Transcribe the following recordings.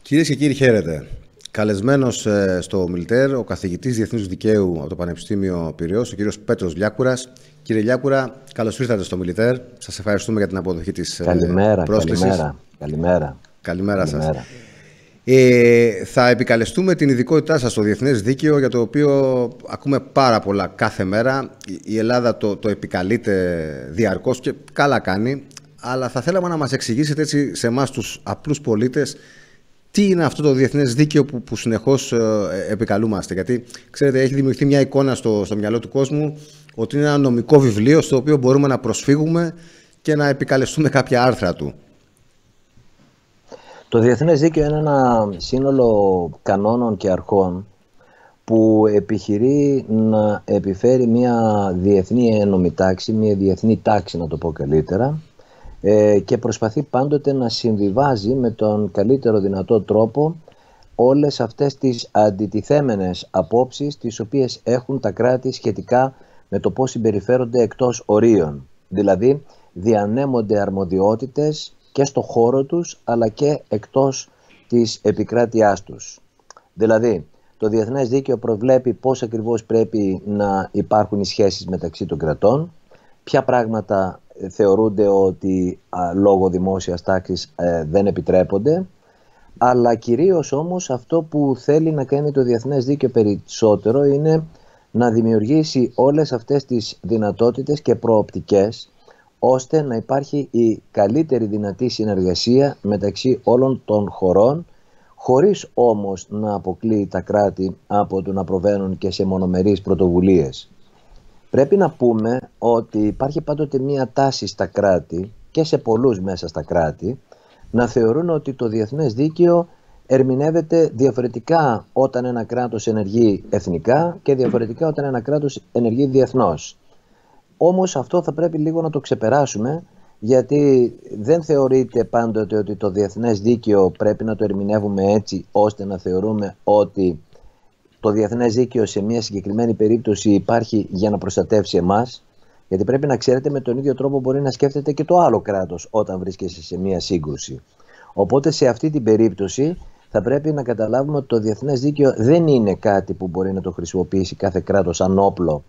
Κυρίες και κύριοι, χαίρετε. Καλεσμένος στο Μιλτέρ, ο καθηγητής Διεθνούς Δικαίου από το Πανεπιστήμιο Πειραιώς, ο κύριος Πέτρος Λιάκουρας. Κύριε Λιάκουρα, καλώς ήρθατε στο Μιλτέρ. Σας ευχαριστούμε για την αποδοχή της πρόσκλησης. Καλημέρα σας. Θα επικαλεστούμε την ειδικότητά σας στο Διεθνές Δίκαιο, για το οποίο ακούμε πάρα πολλά κάθε μέρα. Η Ελλάδα το επικαλείται διαρκώς και καλά κάνει. Αλλά θα θέλαμε να μας εξηγήσετε έτσι σε εμάς τους απλούς πολίτες τι είναι αυτό το διεθνές δίκαιο που συνεχώς επικαλούμαστε. Γιατί, ξέρετε, έχει δημιουργηθεί μια εικόνα στο μυαλό του κόσμου ότι είναι ένα νομικό βιβλίο στο οποίο μπορούμε να προσφύγουμε και να επικαλεστούμε κάποια άρθρα του. Το διεθνές δίκαιο είναι ένα σύνολο κανόνων και αρχών που επιχειρεί να επιφέρει μια διεθνή ένομη τάξη, μια διεθνή τάξη, να το πω καλύτερα, και προσπαθεί πάντοτε να συμβιβάζει με τον καλύτερο δυνατό τρόπο όλες αυτές τις αντιτιθέμενες απόψεις τις οποίες έχουν τα κράτη σχετικά με το πώς συμπεριφέρονται εκτός ορίων. Δηλαδή διανέμονται αρμοδιότητες και στο χώρο τους αλλά και εκτός της επικράτειάς τους. Δηλαδή το διεθνές δίκαιο προβλέπει πώς ακριβώς πρέπει να υπάρχουν οι σχέσεις μεταξύ των κρατών, ποια πράγματα θεωρούνται ότι λόγω δημόσιας τάξης δεν επιτρέπονται, αλλά κυρίως όμως αυτό που θέλει να κάνει το διεθνές δίκαιο περισσότερο είναι να δημιουργήσει όλες αυτές τις δυνατότητες και προοπτικές ώστε να υπάρχει η καλύτερη δυνατή συνεργασία μεταξύ όλων των χωρών, χωρίς όμως να αποκλείει τα κράτη από το να προβαίνουν και σε μονομερείς πρωτοβουλίες. Πρέπει να πούμε ότι υπάρχει πάντοτε μία τάση στα κράτη και σε πολλούς μέσα στα κράτη να θεωρούν ότι το διεθνές δίκαιο ερμηνεύεται διαφορετικά όταν ένα κράτος ενεργεί εθνικά και διαφορετικά όταν ένα κράτος ενεργεί διεθνώς. Όμως αυτό θα πρέπει λίγο να το ξεπεράσουμε, γιατί δεν θεωρείται πάντοτε ότι το διεθνές δίκαιο πρέπει να το ερμηνεύουμε έτσι ώστε να θεωρούμε ότι το διεθνές δίκαιο σε μια συγκεκριμένη περίπτωση υπάρχει για να προστατεύσει εμάς, γιατί πρέπει να ξέρετε με τον ίδιο τρόπο μπορεί να σκέφτεται και το άλλο κράτος όταν βρίσκεσαι σε μια σύγκρουση. Οπότε σε αυτή την περίπτωση θα πρέπει να καταλάβουμε ότι το διεθνές δίκαιο δεν είναι κάτι που μπορεί να το χρησιμοποιήσει κάθε κράτος σαν όπλο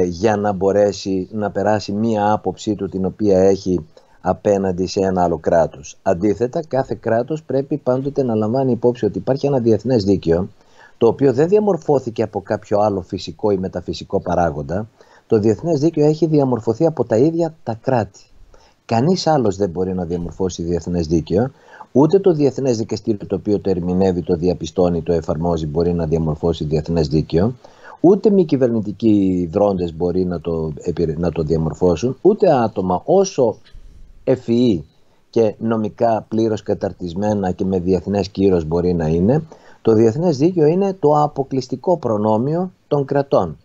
για να μπορέσει να περάσει μία άποψή του την οποία έχει απέναντι σε ένα άλλο κράτος. Αντίθετα, κάθε κράτος πρέπει πάντοτε να λαμβάνει υπόψη ότι υπάρχει ένα διεθνές δίκαιο το οποίο δεν διαμορφώθηκε από κάποιο άλλο φυσικό ή μεταφυσικό παράγοντα. Το διεθνές δίκαιο έχει διαμορφωθεί από τα ίδια τα κράτη. Κανείς άλλος δεν μπορεί να διαμορφώσει διεθνές δίκαιο, ούτε το Διεθνές Δικαστήριο το οποίο το ερμηνεύει, το διαπιστώνει, το εφαρμόζει μπορεί να διαμορφώσει διεθνές δίκαιο, ούτε μη κυβερνητικοί δρόντες μπορεί να το διαμορφώσουν, ούτε άτομα όσο ευφυή και νομικά πλήρως καταρτισμένα και με διεθνές κύρος μπορεί να είναι. Το διεθνές δίκαιο είναι το αποκλειστικό προνόμιο των κρατών.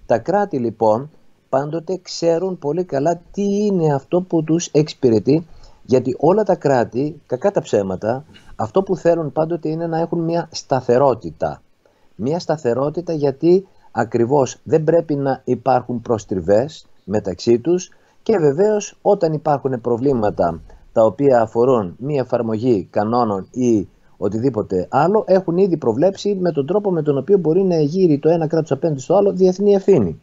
Τα κράτη λοιπόν πάντοτε ξέρουν πολύ καλά τι είναι αυτό που τους εξυπηρετεί, γιατί όλα τα κράτη, κακά τα ψέματα, αυτό που θέλουν πάντοτε είναι να έχουν μια σταθερότητα. Μια σταθερότητα γιατί ακριβώς δεν πρέπει να υπάρχουν προστριβές μεταξύ τους και βεβαίως όταν υπάρχουν προβλήματα τα οποία αφορούν μια εφαρμογή κανόνων ή οτιδήποτε άλλο, έχουν ήδη προβλέψει με τον τρόπο με τον οποίο μπορεί να εγείρει το ένα κράτος απέναντι στο άλλο διεθνή ευθύνη.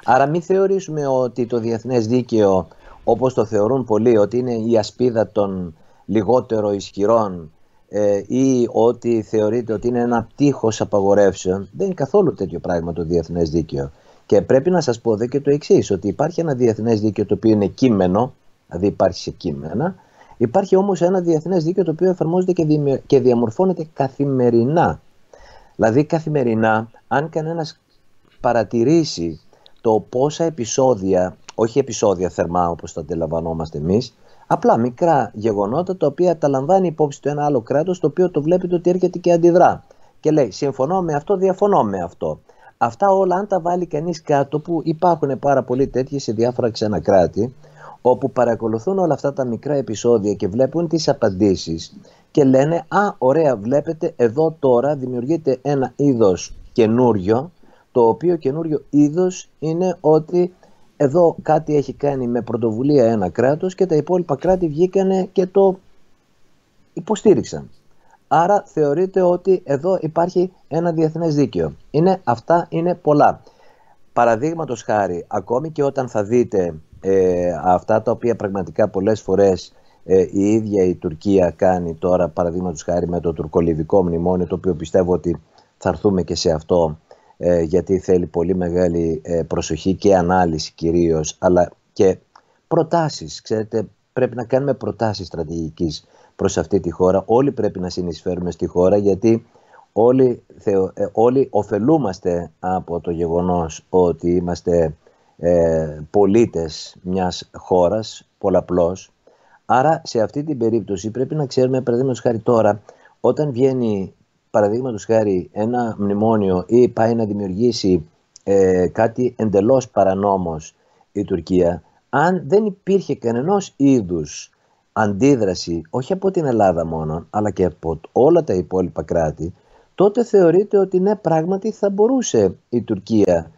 Άρα μην θεωρήσουμε ότι το διεθνές δίκαιο, όπως το θεωρούν πολλοί, ότι είναι η ασπίδα των λιγότερο ισχυρών ή ότι θεωρείται ότι είναι ένα τείχος απαγορεύσεων. Δεν είναι καθόλου τέτοιο πράγμα το διεθνές δίκαιο. Και πρέπει να σας πω και το εξής, ότι υπάρχει ένα διεθνές δίκαιο το οποίο είναι κείμενο, δηλαδή υπάρχει σε κείμενα. Υπάρχει όμως ένα διεθνές δίκαιο το οποίο εφαρμόζεται και διαμορφώνεται καθημερινά. Δηλαδή καθημερινά, αν κανένας παρατηρήσει το πόσα επεισόδια, όχι επεισόδια θερμά όπως τα αντιλαμβανόμαστε εμείς, απλά μικρά γεγονότα τα οποία τα λαμβάνει υπόψη το ένα άλλο κράτος, το οποίο το βλέπετε ότι έρχεται και αντιδρά. Και λέει συμφωνώ με αυτό, διαφωνώ με αυτό. Αυτά όλα αν τα βάλει κανείς κάτω, που υπάρχουν πάρα πολλοί τέτοιοι σε διάφορα ξένα κράτη, όπου παρακολουθούν όλα αυτά τα μικρά επεισόδια και βλέπουν τις απαντήσεις και λένε «Α, ωραία, βλέπετε εδώ τώρα δημιουργείται ένα είδος καινούριο», το οποίο καινούριο είδος είναι ότι εδώ κάτι έχει κάνει με πρωτοβουλία ένα κράτος και τα υπόλοιπα κράτη βγήκανε και το υποστήριξαν. Άρα θεωρείται ότι εδώ υπάρχει ένα διεθνές δίκαιο. Αυτά είναι πολλά. Παραδείγματος χάρη, ακόμη και όταν θα δείτε αυτά τα οποία πραγματικά πολλές φορές η ίδια η Τουρκία κάνει τώρα, παραδείγματος χάρη με το τουρκολιβικό μνημόνιο, το οποίο πιστεύω ότι θα έρθουμε και σε αυτό, γιατί θέλει πολύ μεγάλη προσοχή και ανάλυση κυρίως, αλλά και προτάσεις. Ξέρετε, πρέπει να κάνουμε προτάσεις στρατηγικής προς αυτή τη χώρα. Όλοι πρέπει να συνεισφέρουμε στη χώρα, γιατί όλοι ωφελούμαστε από το γεγονός ότι είμαστε πολίτες μιας χώρας πολλαπλώς. Άρα σε αυτή την περίπτωση πρέπει να ξέρουμε, παραδείγματος χάρη τώρα, όταν βγαίνει παραδείγματος χάρη ένα μνημόνιο ή πάει να δημιουργήσει κάτι εντελώς παρανόμως η Τουρκία, αν δεν υπήρχε κανενός είδους αντίδραση, όχι από την Ελλάδα μόνο, αλλά και από όλα τα υπόλοιπα κράτη, τότε θεωρείται ότι ναι, πράγματι θα μπορούσε η Τουρκία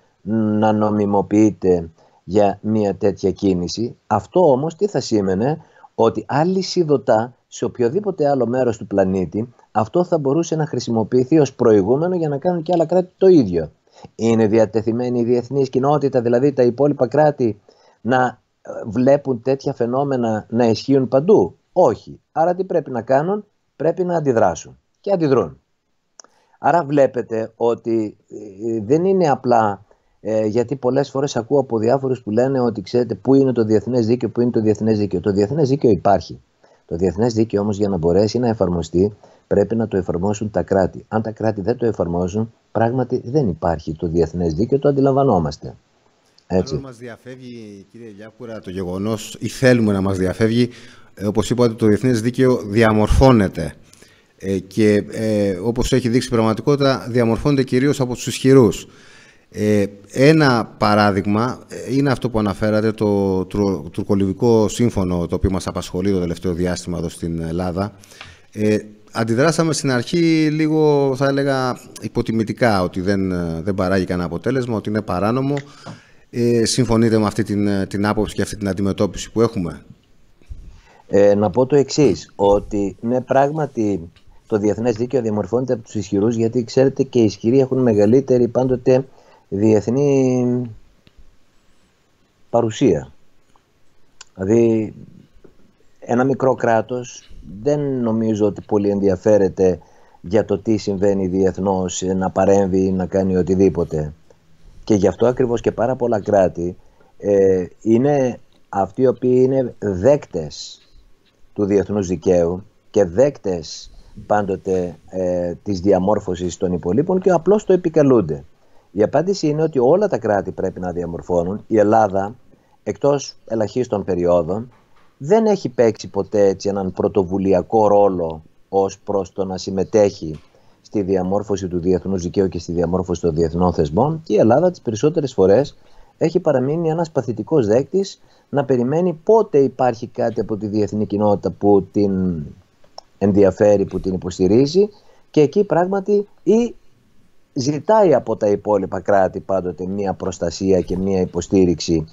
να νομιμοποιείται για μια τέτοια κίνηση. Αυτό όμως τι θα σήμαινε? Ότι αλυσιδωτά σε οποιοδήποτε άλλο μέρος του πλανήτη αυτό θα μπορούσε να χρησιμοποιηθεί ως προηγούμενο για να κάνουν και άλλα κράτη το ίδιο. Είναι διατεθειμένη η διεθνής κοινότητα, δηλαδή τα υπόλοιπα κράτη, να βλέπουν τέτοια φαινόμενα να ισχύουν παντού? Όχι. Άρα τι πρέπει να κάνουν? Πρέπει να αντιδράσουν. Και αντιδρούν. Άρα βλέπετε ότι δεν είναι απλά, γιατί πολλές φορές ακούω από διάφορους που λένε ότι ξέρετε πού είναι το διεθνές δίκαιο, πού είναι το διεθνές δίκαιο. Το διεθνές δίκαιο υπάρχει. Το διεθνές δίκαιο όμως για να μπορέσει να εφαρμοστεί πρέπει να το εφαρμόσουν τα κράτη. Αν τα κράτη δεν το εφαρμόζουν, πράγματι δεν υπάρχει το διεθνές δίκαιο, το αντιλαμβανόμαστε. Έτσι. Αν μας διαφεύγει, κύριε Λιάκουρα, το γεγονός, ή θέλουμε να μας διαφεύγει, όπως είπατε, το διεθνές δίκαιο διαμορφώνεται. Και όπως έχει δείξει η πραγματικότητα, διαμορφώνεται κυρίως από τους ισχυρούς. Ένα παράδειγμα είναι αυτό που αναφέρατε, το τουρκολιβικό σύμφωνο, το οποίο μας απασχολεί το τελευταίο διάστημα εδώ στην Ελλάδα. Αντιδράσαμε στην αρχή λίγο, θα έλεγα, υποτιμητικά, ότι δεν παράγει κανένα αποτέλεσμα, ότι είναι παράνομο. Συμφωνείτε με αυτή την άποψη και αυτή την αντιμετώπιση που έχουμε? Να πω το εξής, ότι ναι, πράγματι το διεθνές δίκαιο διαμορφώνεται από τους ισχυρούς, γιατί ξέρετε και οι ισχυροί έχουν μεγαλύτερη πάντοτε διεθνή παρουσία. Δηλαδή ένα μικρό κράτος δεν νομίζω ότι πολύ ενδιαφέρεται για το τι συμβαίνει διεθνώς, να παρέμβει ή να κάνει οτιδήποτε. Και γι' αυτό ακριβώς και πάρα πολλά κράτη είναι αυτοί οι οποίοι είναι δέκτες του διεθνούς δικαίου και δέκτες πάντοτε της διαμόρφωσης των υπολείπων και απλώς το επικαλούνται. Η απάντηση είναι ότι όλα τα κράτη πρέπει να διαμορφώνουν. Η Ελλάδα, εκτός ελαχίστων περιόδων, δεν έχει παίξει ποτέ έτσι έναν πρωτοβουλιακό ρόλο ως προς το να συμμετέχει στη διαμόρφωση του διεθνούς δικαίου και στη διαμόρφωση των διεθνών θεσμών, και η Ελλάδα τις περισσότερες φορές έχει παραμείνει ένας παθητικός δέκτης, να περιμένει πότε υπάρχει κάτι από τη διεθνή κοινότητα που την ενδιαφέρει, που την υποστηρίζει, και εκεί πράγματι ή ζητάει από τα υπόλοιπα κράτη πάντοτε μία προστασία και μία υποστήριξη,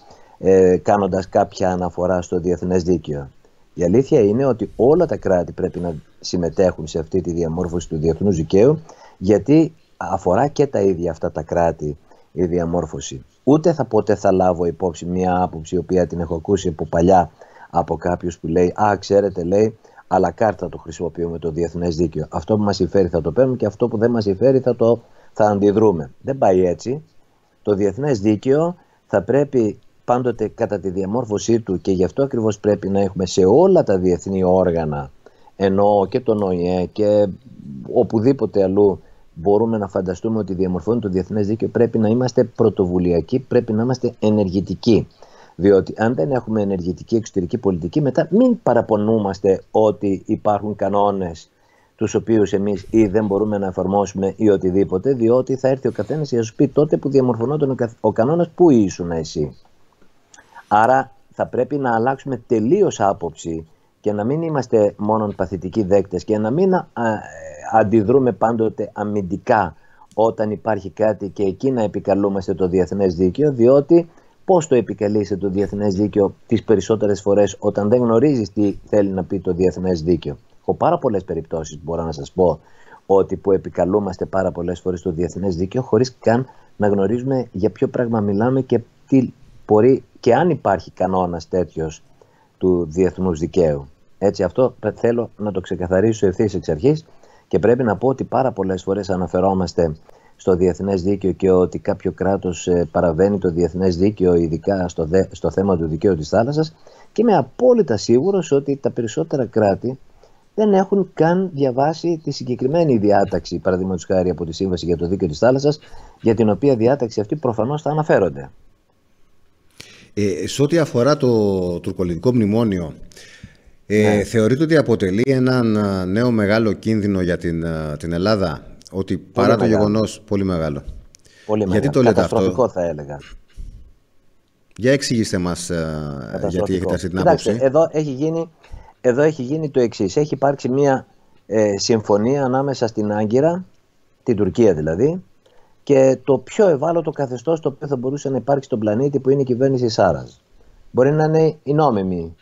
κάνοντας κάποια αναφορά στο διεθνές δίκαιο. Η αλήθεια είναι ότι όλα τα κράτη πρέπει να συμμετέχουν σε αυτή τη διαμόρφωση του διεθνούς δικαίου, γιατί αφορά και τα ίδια αυτά τα κράτη η διαμόρφωση. Ούτε ποτέ θα λάβω υπόψη μια άποψη, η οποία την έχω ακούσει από παλιά από κάποιους που λέει ξέρετε, λέει, αλλά κάρτα το χρησιμοποιούμε το διεθνές δίκαιο. Αυτό που μας συμφέρει θα το παίρνουμε και αυτό που δεν μας συμφέρει θα αντιδρούμε. Δεν πάει έτσι. Το διεθνές δίκαιο θα πρέπει πάντοτε κατά τη διαμόρφωσή του, και γι' αυτό ακριβώς πρέπει να έχουμε σε όλα τα διεθνή όργανα, εννοώ και τον ΟΗΕ και οπουδήποτε αλλού μπορούμε να φανταστούμε ότι διαμορφώνει το διεθνές δίκαιο, πρέπει να είμαστε πρωτοβουλιακοί, πρέπει να είμαστε ενεργητικοί. Διότι αν δεν έχουμε ενεργητική εξωτερική πολιτική, μετά μην παραπονούμαστε ότι υπάρχουν κανόνες τους οποίους εμείς ή δεν μπορούμε να εφαρμόσουμε ή οτιδήποτε, διότι θα έρθει ο καθένας για να σου πει τότε που διαμορφωνόταν ο κανόνας, πού ήσουν εσύ. Άρα θα πρέπει να αλλάξουμε τελείως άποψη και να μην είμαστε μόνον παθητικοί δέκτες και να μην αντιδρούμε πάντοτε αμυντικά όταν υπάρχει κάτι και εκεί να επικαλούμαστε το διεθνές δίκαιο, διότι πώς το επικαλείσαι το διεθνές δίκαιο τις περισσότερες φορές όταν δεν γνωρίζεις τι θέλει να πει το διεθνές δίκαιο? Έχω πάρα πολλές περιπτώσεις, μπορώ να σας πω, ότι που επικαλούμαστε πάρα πολλές φορές το διεθνές δίκαιο χωρίς καν να γνωρίζουμε για ποιο πράγμα μιλάμε και τι μπορεί και αν υπάρχει κανόνας τέτοιος του διεθνούς δικαίου. Έτσι, αυτό θέλω να το ξεκαθαρίσω ευθύς εξ αρχής και πρέπει να πω ότι πάρα πολλές φορές αναφερόμαστε στο διεθνές δίκαιο και ότι κάποιο κράτος παραβαίνει το διεθνές δίκαιο, ειδικά στο θέμα του δικαίου της θάλασσας, και είμαι απόλυτα σίγουρος ότι τα περισσότερα κράτη δεν έχουν καν διαβάσει τη συγκεκριμένη διάταξη, παραδείγματος χάρη από τη Σύμβαση για το Δίκαιο της Θάλασσας, για την οποία διάταξη αυτή προφανώς θα αναφέρονται. Σε ό,τι αφορά το τουρκολινικό μνημόνιο, θεωρείτε ότι αποτελεί έναν νέο μεγάλο κίνδυνο για την Ελλάδα, ότι παρά το γεγονός πολύ μεγάλο? Πολύ γιατί μεγάλο. Το λέτε καταστροφικό αυτό? θα έλεγα. Για εξηγήστε μας γιατί έχετε αυτή την άποψη. Εδώ έχει γίνει το εξής. Έχει υπάρξει μια συμφωνία ανάμεσα στην Άγκυρα, την Τουρκία δηλαδή, και το πιο ευάλωτο καθεστώς το οποίο θα μπορούσε να υπάρξει στον πλανήτη, που είναι η κυβέρνηση Σάραζ. Μπορεί να είναι η νόμιμη,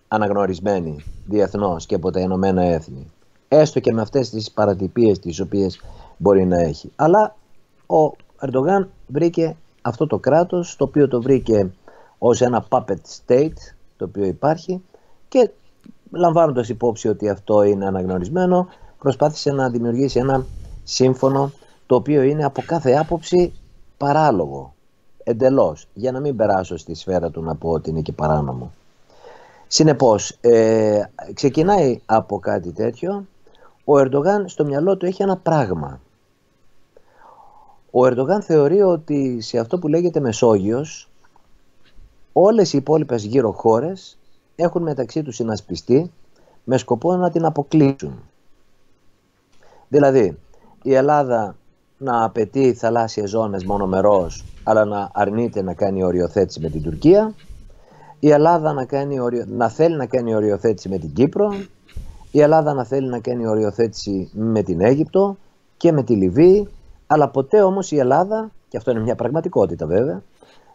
αναγνωρισμένη διεθνώς και από τα Ηνωμένα Έθνη, έστω και με αυτές τις παρατυπίες τις οποίες μπορεί να έχει. Αλλά ο Ερντογάν βρήκε αυτό το κράτος, το οποίο το βρήκε ως ένα puppet state, το οποίο υπάρχει, και λαμβάνοντας υπόψη ότι αυτό είναι αναγνωρισμένο, προσπάθησε να δημιουργήσει ένα σύμφωνο το οποίο είναι από κάθε άποψη παράλογο, εντελώς, για να μην περάσω στη σφαίρα του να πω ότι είναι και παράνομο. Συνεπώς, ξεκινάει από κάτι τέτοιο. Ο Ερντογάν στο μυαλό του έχει ένα πράγμα. Ο Ερντογάν θεωρεί ότι σε αυτό που λέγεται Μεσόγειος, όλες οι υπόλοιπες γύρω χώρες έχουν μεταξύ τους συνασπιστεί με σκοπό να την αποκλείσουν. Δηλαδή, η Ελλάδα να απαιτεί θαλάσσιες ζώνες μονομερώς, αλλά να αρνείται να κάνει οριοθέτηση με την Τουρκία. Η Ελλάδα να θέλει να κάνει οριοθέτηση με την Κύπρο. Η Ελλάδα να θέλει να κάνει οριοθέτηση με την Αίγυπτο και με τη Λιβύη. Αλλά ποτέ όμως η Ελλάδα, και αυτό είναι μια πραγματικότητα βέβαια,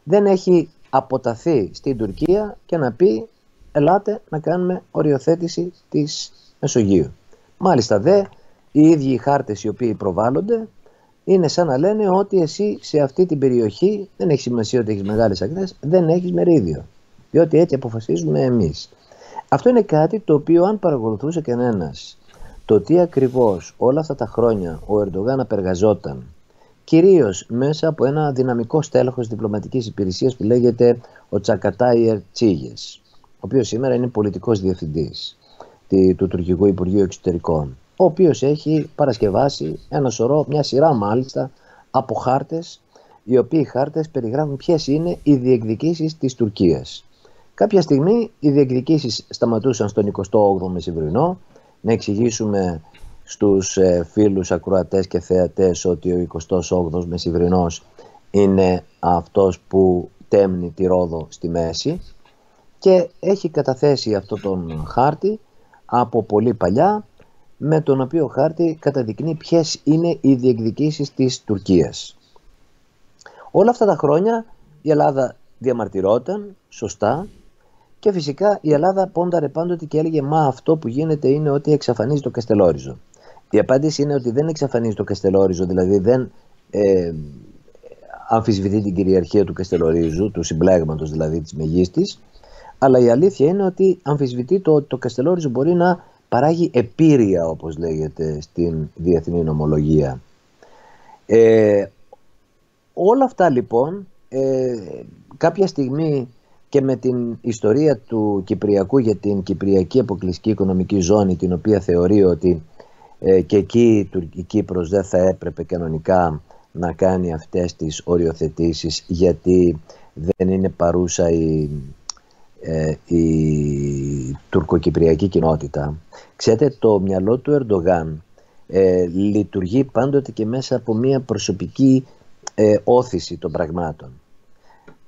δεν έχει αποταθεί στην Τουρκία και να πει ελάτε να κάνουμε οριοθέτηση της Μεσογείου. Μάλιστα δε, οι ίδιοι οι χάρτες οι οποίοι προβάλλονται είναι σαν να λένε ότι εσύ σε αυτή την περιοχή, δεν έχει σημασία ότι έχεις μεγάλες ακτές, δεν έχεις μερίδιο, διότι έτσι αποφασίζουμε εμείς. Αυτό είναι κάτι το οποίο, αν παρακολουθούσε κανένας το τι ακριβώς όλα αυτά τα χρόνια ο Ερντογάν απεργαζόταν, κυρίως μέσα από ένα δυναμικό στέλεχος διπλωματικής υπηρεσίας που λέγεται ο Τσακατάιερ Τσίγες, ο οποίος σήμερα είναι πολιτικός διευθυντής του Τουρκικού Υπουργείου Εξωτερικών, ο οποίος έχει παρασκευάσει μια σειρά μάλιστα από χάρτες, οι οποίοι χάρτες περιγράφουν ποιες είναι οι διεκδικήσεις της Τουρκίας. Κάποια στιγμή οι διεκδικήσεις σταματούσαν στον 28ο Μεσημβρινό. Να εξηγήσουμε στους φίλους ακροατές και θεατές ότι ο 28ος Μεσημβρινός είναι αυτός που τέμνει τη Ρόδο στη μέση, και έχει καταθέσει αυτό τον χάρτη από πολύ παλιά, με τον οποίο χάρτη καταδεικνύει ποιες είναι οι διεκδικήσεις της Τουρκίας. Όλα αυτά τα χρόνια η Ελλάδα διαμαρτυρόταν σωστά, και φυσικά η Ελλάδα πόνταρε πάντοτε και έλεγε μα αυτό που γίνεται είναι ότι εξαφανίζει το Καστελόριζο. Η απάντηση είναι ότι δεν εξαφανίζει το Καστελόριζο, δηλαδή δεν αμφισβητεί την κυριαρχία του Καστελορίζου, του συμπλέγματος δηλαδή της μεγίστης, αλλά η αλήθεια είναι ότι αμφισβητεί το Καστελόριζο μπορεί να παράγει επίρρεια, όπως λέγεται στην διεθνή νομολογία. Όλα αυτά λοιπόν κάποια στιγμή, και με την ιστορία του Κυπριακού για την Κυπριακή Αποκλειστική Οικονομική Ζώνη, την οποία θεωρεί ότι και εκεί η Κύπρος δεν θα έπρεπε κανονικά να κάνει αυτές τις οριοθετήσεις, γιατί δεν είναι παρούσα η τουρκοκυπριακή κοινότητα. Ξέρετε, το μυαλό του Ερντογάν λειτουργεί πάντοτε και μέσα από μια προσωπική όθηση των πραγμάτων.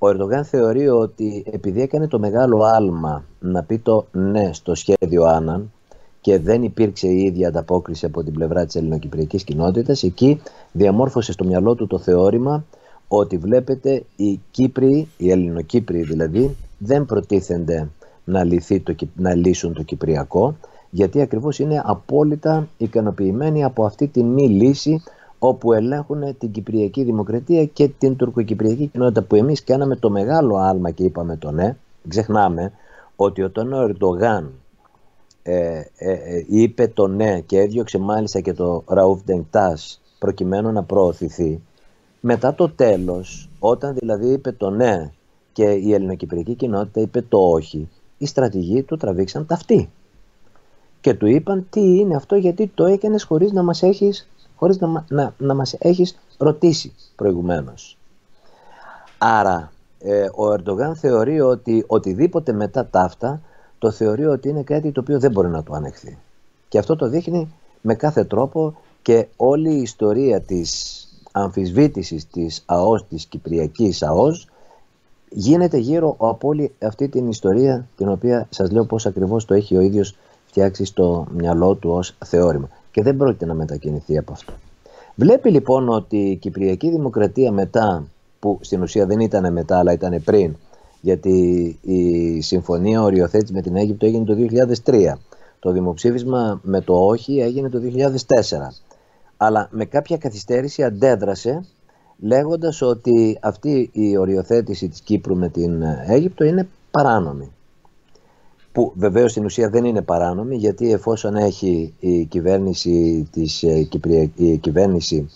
Ο Ερντογάν θεωρεί ότι επειδή έκανε το μεγάλο άλμα να πει το ναι στο σχέδιο Άνναν και δεν υπήρξε η ίδια ανταπόκριση από την πλευρά της ελληνοκυπριακής κοινότητας, εκεί διαμόρφωσε στο μυαλό του το θεώρημα ότι βλέπετε οι Κύπριοι, οι Ελληνοκύπριοι δηλαδή, δεν προτίθενται να λύσουν το Κυπριακό, γιατί ακριβώς είναι απόλυτα ικανοποιημένοι από αυτή τη μη λύση, όπου ελέγχουν την Κυπριακή Δημοκρατία και την τουρκοκυπριακή κοινότητα, που εμείς κάναμε το μεγάλο άλμα και είπαμε το ναι. Ξεχνάμε ότι όταν ο Ερντογάν είπε το ναι και έδιωξε μάλιστα και το Ραούφ Ντενκτάς προκειμένου να προωθηθεί, μετά το τέλος, όταν δηλαδή είπε το ναι και η ελληνοκυπριακή κοινότητα είπε το όχι, οι στρατηγοί του τραβήξαν τα αυτή και του είπαν τι είναι αυτό, γιατί το έκανες χωρίς να μας έχεις ρωτήσει προηγουμένως. Άρα ο Ερντογάν θεωρεί ότι οτιδήποτε μετά ταύτα το θεωρεί ότι είναι κάτι το οποίο δεν μπορεί να το ανεχθεί. Και αυτό το δείχνει με κάθε τρόπο και όλη η ιστορία της αμφισβήτησης της ΑΟΣ, της Κυπριακής ΑΟΣ, γίνεται γύρω από όλη αυτή την ιστορία, την οποία σας λέω πώς ακριβώς το έχει ο ίδιος φτιάξει στο μυαλό του ως θεώρημα. Και δεν πρόκειται να μετακινηθεί από αυτό. Βλέπει λοιπόν ότι η Κυπριακή Δημοκρατία μετά, που στην ουσία δεν ήταν μετά αλλά ήταν πριν, γιατί η συμφωνία οριοθέτηση με την Αίγυπτο έγινε το 2003, το δημοψήφισμα με το όχι έγινε το 2004, αλλά με κάποια καθυστέρηση αντέδρασε λέγοντας ότι αυτή η οριοθέτηση της Κύπρου με την Αίγυπτο είναι παράνομη. Που βεβαίως στην ουσία δεν είναι παράνομη, γιατί εφόσον έχει η κυβέρνηση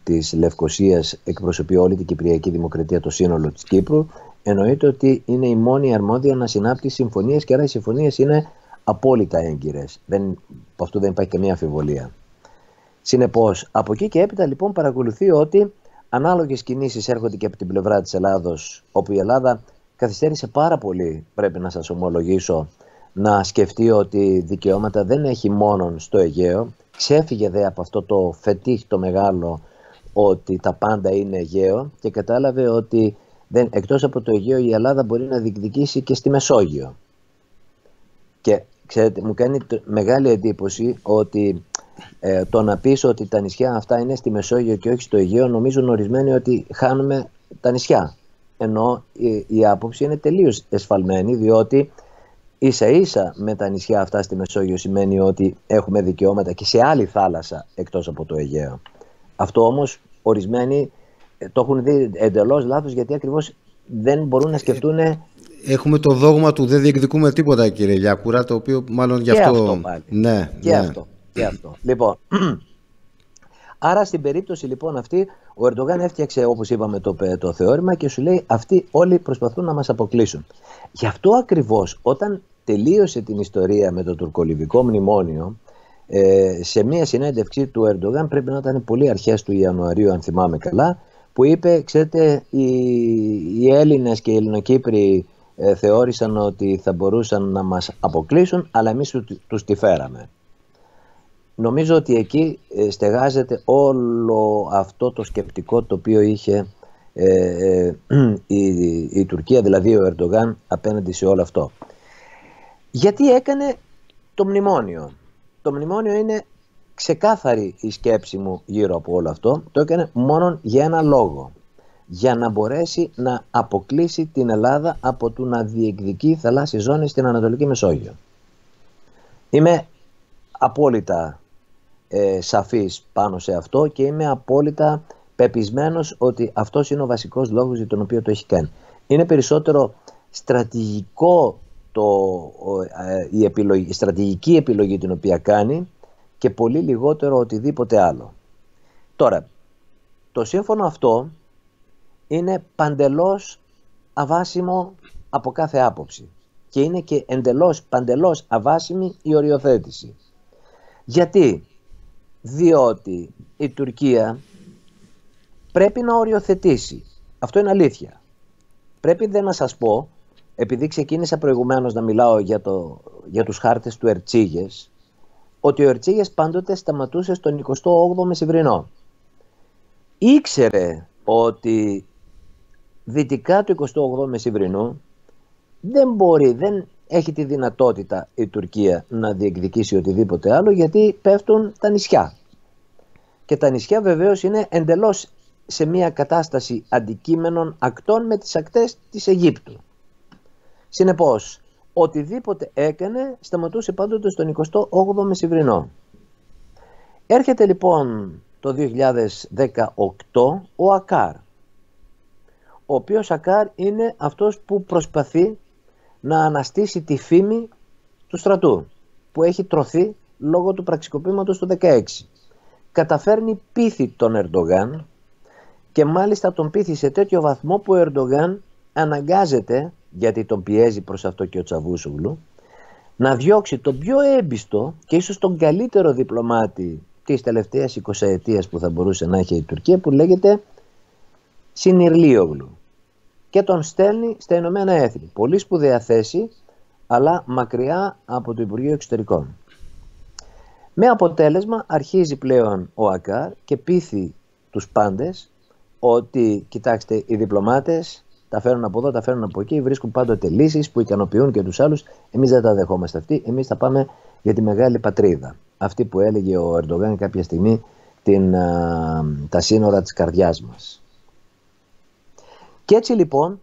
της Λευκωσίας εκπροσωπεί όλη την Κυπριακή Δημοκρατία, το σύνολο της Κύπρου, εννοείται ότι είναι η μόνη αρμόδια να συνάπτει συμφωνίες, και άρα οι συμφωνίες είναι απόλυτα έγκυρες. Από αυτό δεν υπάρχει καμία αμφιβολία. Συνεπώς, από εκεί και έπειτα λοιπόν παρακολουθεί ότι ανάλογες κινήσεις έρχονται και από την πλευρά της Ελλάδος, όπου η Ελλάδα καθυστέρησε πάρα πολύ, πρέπει να σας ομολογήσω, να σκεφτεί ότι δικαιώματα δεν έχει μόνο στο Αιγαίο. Ξέφυγε δε από αυτό το φετίχ το μεγάλο ότι τα πάντα είναι Αιγαίο και κατάλαβε ότι εκτός από το Αιγαίο η Ελλάδα μπορεί να διεκδικήσει και στη Μεσόγειο. Και ξέρετε, μου κάνει μεγάλη εντύπωση ότι το να πεις ότι τα νησιά αυτά είναι στη Μεσόγειο και όχι στο Αιγαίο, νομίζουν ορισμένοι ότι χάνουμε τα νησιά. Ενώ η άποψη είναι τελείως εσφαλμένη, διότι ίσα ίσα με τα νησιά αυτά στη Μεσόγειο σημαίνει ότι έχουμε δικαιώματα και σε άλλη θάλασσα εκτός από το Αιγαίο. Αυτό όμως ορισμένοι το έχουν δει εντελώς λάθος, γιατί ακριβώς δεν μπορούν να σκεφτούν. Έχουμε το δόγμα του δεν διεκδικούμε τίποτα, κύριε Λιάκουρα, το οποίο μάλλον γι' αυτό. Αυτό πάλι. Ναι, και αυτό. Λοιπόν, άρα στην περίπτωση λοιπόν αυτή, ο Ερντογάν έφτιαξε, όπως είπαμε, το θεώρημα και σου λέει αυτοί όλοι προσπαθούν να μας αποκλείσουν. Γι' αυτό ακριβώς όταν τελείωσε την ιστορία με το τουρκολιβικό μνημόνιο, σε μια συνέντευξη του Ερντογάν, πρέπει να ήταν πολύ αρχές του Ιανουαρίου αν θυμάμαι καλά, που είπε, ξέρετε, οι Έλληνες και οι Ελληνοκύπροι θεώρησαν ότι θα μπορούσαν να μας αποκλείσουν, αλλά εμείς τους τη φέραμε. Νομίζω ότι εκεί στεγάζεται όλο αυτό το σκεπτικό το οποίο είχε η Τουρκία, δηλαδή ο Ερντογάν, απέναντι σε όλο αυτό. Γιατί έκανε το μνημόνιο? Το μνημόνιο είναι ξεκάθαρη η σκέψη μου γύρω από όλο αυτό. Το έκανε μόνο για ένα λόγο. Για να μπορέσει να αποκλείσει την Ελλάδα από το να διεκδικεί θαλάσσιες ζώνες στην Ανατολική Μεσόγειο. Είμαι απόλυτα σαφής πάνω σε αυτό και είμαι απόλυτα πεπισμένος ότι αυτός είναι ο βασικός λόγος για τον οποίο το έχει κάνει. Είναι περισσότερο στρατηγικό η στρατηγική επιλογή την οποία κάνει και πολύ λιγότερο οτιδήποτε άλλο. Τώρα, το σύμφωνο αυτό είναι παντελώς αβάσιμο από κάθε άποψη και είναι και παντελώς αβάσιμη η οριοθέτηση. Γιατί? Διότι η Τουρκία πρέπει να οριοθετήσει. Αυτό είναι αλήθεια. Πρέπει δεν να σας πω, επειδή ξεκίνησα προηγουμένως να μιλάω για τους χάρτες του Ερτσίγες, ότι ο Ερτσίγες πάντοτε σταματούσε στον 28ο Μεσημβρινό. Ήξερε ότι δυτικά του 28ου Μεσημβρινού δεν έχει τη δυνατότητα η Τουρκία να διεκδικήσει οτιδήποτε άλλο, γιατί πέφτουν τα νησιά. Και τα νησιά βεβαίως είναι εντελώς σε μια κατάσταση αντικείμενων ακτών με τις ακτές της Αιγύπτου. Συνεπώς, οτιδήποτε έκανε σταματούσε πάντοτε στον 28ο Μεσημβρινό. Έρχεται λοιπόν το 2018 ο Ακάρ, ο οποίος Ακάρ είναι αυτός που προσπαθεί να αναστήσει τη φήμη του στρατού, που έχει τρωθεί λόγω του πραξικοπήματος του 16. Καταφέρνει πείθει τον Ερντογάν και μάλιστα τον πείθει σε τέτοιο βαθμό που ο Ερντογάν αναγκάζεται, γιατί τον πιέζει προς αυτό και ο Τσαβούσογλου, να διώξει τον πιο έμπιστο και ίσως τον καλύτερο διπλωμάτη της τελευταίας 20ετίας που θα μπορούσε να έχει η Τουρκία, που λέγεται Συνιρλίογλου, και τον στέλνει στα Ηνωμένα Έθνη. Πολύ σπουδαία θέση, αλλά μακριά από το Υπουργείο Εξωτερικών. Με αποτέλεσμα αρχίζει πλέον ο Ακάρ και πείθει τους πάντες ότι, κοιτάξτε, οι διπλωμάτες τα φέρνουν από εδώ, τα φέρνουν από εκεί, βρίσκουν πάντοτε λύσεις που ικανοποιούν και τους άλλους. Εμείς δεν τα δεχόμαστε αυτή, εμείς θα πάμε για τη μεγάλη πατρίδα. Αυτή που έλεγε ο Ερντογάν κάποια στιγμή, τα σύνορα της καρδιάς μας. Και έτσι λοιπόν,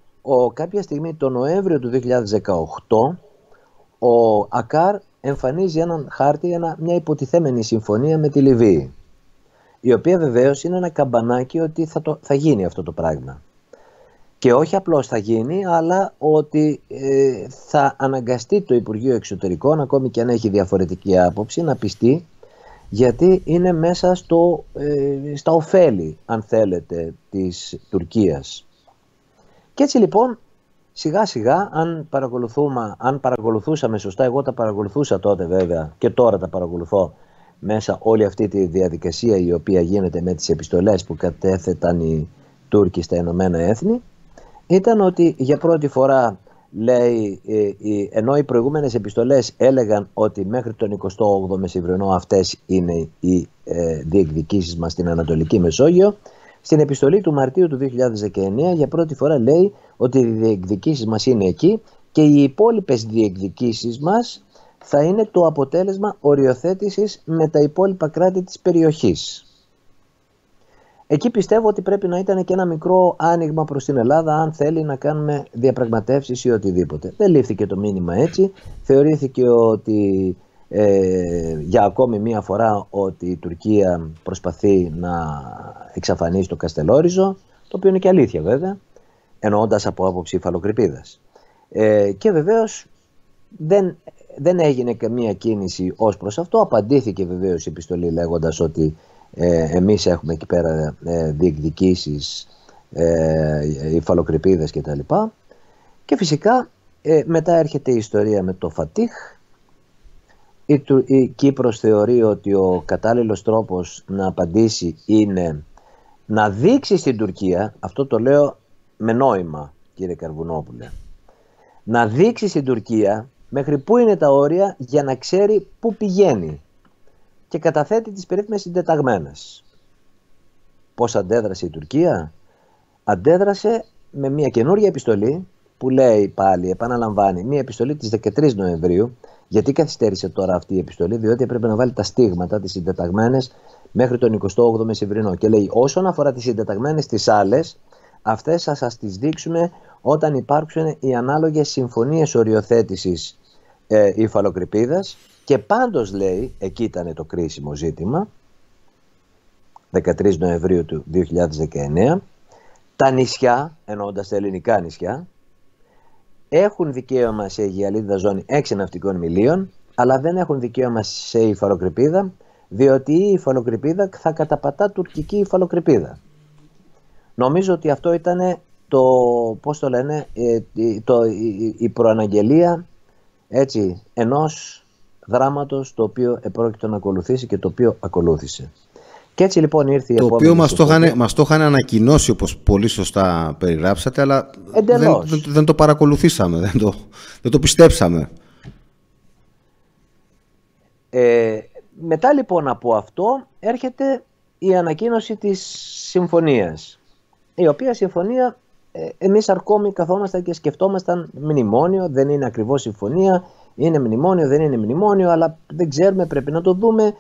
κάποια στιγμή το Νοέμβριο του 2018, ο Ακάρ εμφανίζει έναν χάρτη, μια υποτιθέμενη συμφωνία με τη Λιβύη, η οποία βεβαίως είναι ένα καμπανάκι ότι θα γίνει αυτό το πράγμα. Και όχι απλώς θα γίνει, αλλά ότι θα αναγκαστεί το Υπουργείο Εξωτερικών, ακόμη και αν έχει διαφορετική άποψη, να πιστεί, γιατί είναι μέσα στα ωφέλη, αν θέλετε, της Τουρκίας. Και έτσι λοιπόν, σιγά σιγά, αν παρακολουθούσαμε σωστά, εγώ τα παρακολουθούσα τότε βέβαια και τώρα τα παρακολουθώ μέσα όλη αυτή τη διαδικασία η οποία γίνεται με τις επιστολές που κατέθεταν οι Τούρκοι στα Ηνωμένα Έθνη, ήταν ότι για πρώτη φορά, λέει, ενώ οι προηγούμενες επιστολές έλεγαν ότι μέχρι τον 28ο Μεσημβρινό αυτές είναι οι διεκδικήσεις μας στην Ανατολική Μεσόγειο, στην επιστολή του Μαρτίου του 2019 για πρώτη φορά λέει ότι οι διεκδικήσεις μας είναι εκεί και οι υπόλοιπες διεκδικήσεις μας θα είναι το αποτέλεσμα οριοθέτησης με τα υπόλοιπα κράτη της περιοχής. Εκεί πιστεύω ότι πρέπει να ήταν και ένα μικρό άνοιγμα προς την Ελλάδα, αν θέλει να κάνουμε διαπραγματεύσεις ή οτιδήποτε. Δεν λήφθηκε το μήνυμα έτσι. Θεωρήθηκε ότι για ακόμη μία φορά ότι η Τουρκία προσπαθεί να εξαφανίσει το Καστελόριζο, το οποίο είναι και αλήθεια βέβαια, εννοώντας από άποψη υφαλοκρηπίδας. Και βεβαίως δεν έγινε καμία κίνηση ως προς αυτό. Απαντήθηκε βεβαίως η επιστολή λέγοντας ότι εμείς έχουμε εκεί πέρα διεκδικήσεις, υφαλοκρηπίδες κτλ. Και φυσικά μετά έρχεται η ιστορία με το Φατίχ. Η Κύπρος θεωρεί ότι ο κατάλληλος τρόπος να απαντήσει είναι να δείξει στην Τουρκία, αυτό το λέω με νόημα κύριε Καρβουνόπουλε, να δείξει στην Τουρκία μέχρι πού είναι τα όρια για να ξέρει πού πηγαίνει, και καταθέτει τις περίφημες συντεταγμένες. Πώς αντέδρασε η Τουρκία? Αντέδρασε με μια καινούργια επιστολή που λέει πάλι, επαναλαμβάνει, μια επιστολή της 13 Νοεμβρίου. Γιατί καθυστέρησε τώρα αυτή η επιστολή? Διότι έπρεπε να βάλει τα στίγματα, τις συντεταγμένες, μέχρι τον 28ο Μεσημβρινό. Και λέει, όσον αφορά τις συντεταγμένες τις άλλες, αυτές θα σας τις δείξουμε όταν υπάρξουν οι ανάλογες συμφωνίες οριοθέτησης υφαλοκρηπίδας. Και πάντως, λέει, εκεί ήταν το κρίσιμο ζήτημα, 13 Νοεμβρίου του 2019, τα νησιά, εννοώντας τα ελληνικά νησιά, έχουν δικαίωμα σε αιγιαλίδα ζώνη 6 ναυτικών μιλίων, αλλά δεν έχουν δικαίωμα σε υφαλοκρηπίδα, διότι η υφαλοκρηπίδα θα καταπατά τουρκική υφαλοκρηπίδα. Νομίζω ότι αυτό ήταν η προαναγγελία, έτσι, ενός δράματος το οποίο επρόκειτο να ακολουθήσει και το οποίο ακολούθησε. Και έτσι λοιπόν ήρθε η επόμενη. Το οποίο μας το είχαν ανακοινώσει, όπως πολύ σωστά περιγράψατε, αλλά δεν το παρακολουθήσαμε, δεν το πιστέψαμε. Μετά λοιπόν από αυτό έρχεται η ανακοίνωση της συμφωνίας, η οποία συμφωνία εμείς ακόμη καθόμασταν και σκεφτόμασταν μνημόνιο, δεν είναι ακριβώς συμφωνία, είναι μνημόνιο, δεν είναι μνημόνιο, αλλά δεν ξέρουμε, πρέπει να το δούμε.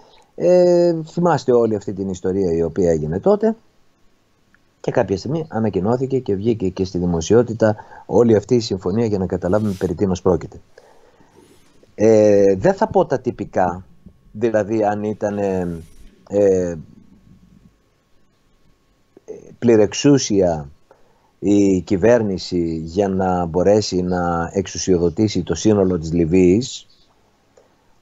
Θυμάστε όλη αυτή την ιστορία η οποία έγινε τότε, και κάποια στιγμή ανακοινώθηκε και βγήκε και στη δημοσιότητα όλη αυτή η συμφωνία για να καταλάβουμε περί τίνος πρόκειται. Δεν θα πω τα τυπικά, δηλαδή αν ήταν πληρεξούσια η κυβέρνηση για να μπορέσει να εξουσιοδοτήσει το σύνολο της Λιβύης,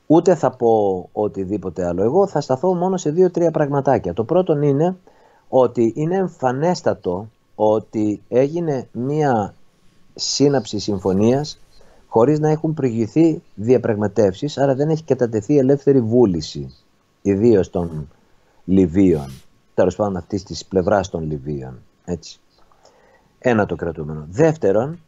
ούτε θα πω οτιδήποτε άλλο. Εγώ θα σταθώ μόνο σε 2-3 πραγματάκια. Το πρώτο είναι ότι είναι εμφανέστατο ότι έγινε μία σύναψη συμφωνίας χωρίς να έχουν προηγηθεί διαπραγματεύσεις, άρα δεν έχει κατατεθεί ελεύθερη βούληση, ιδίως των Λιβύων, τέλος πάντων αυτής της πλευράς των Λιβύων. Έτσι. Ένα το κρατούμενο. Δεύτερον,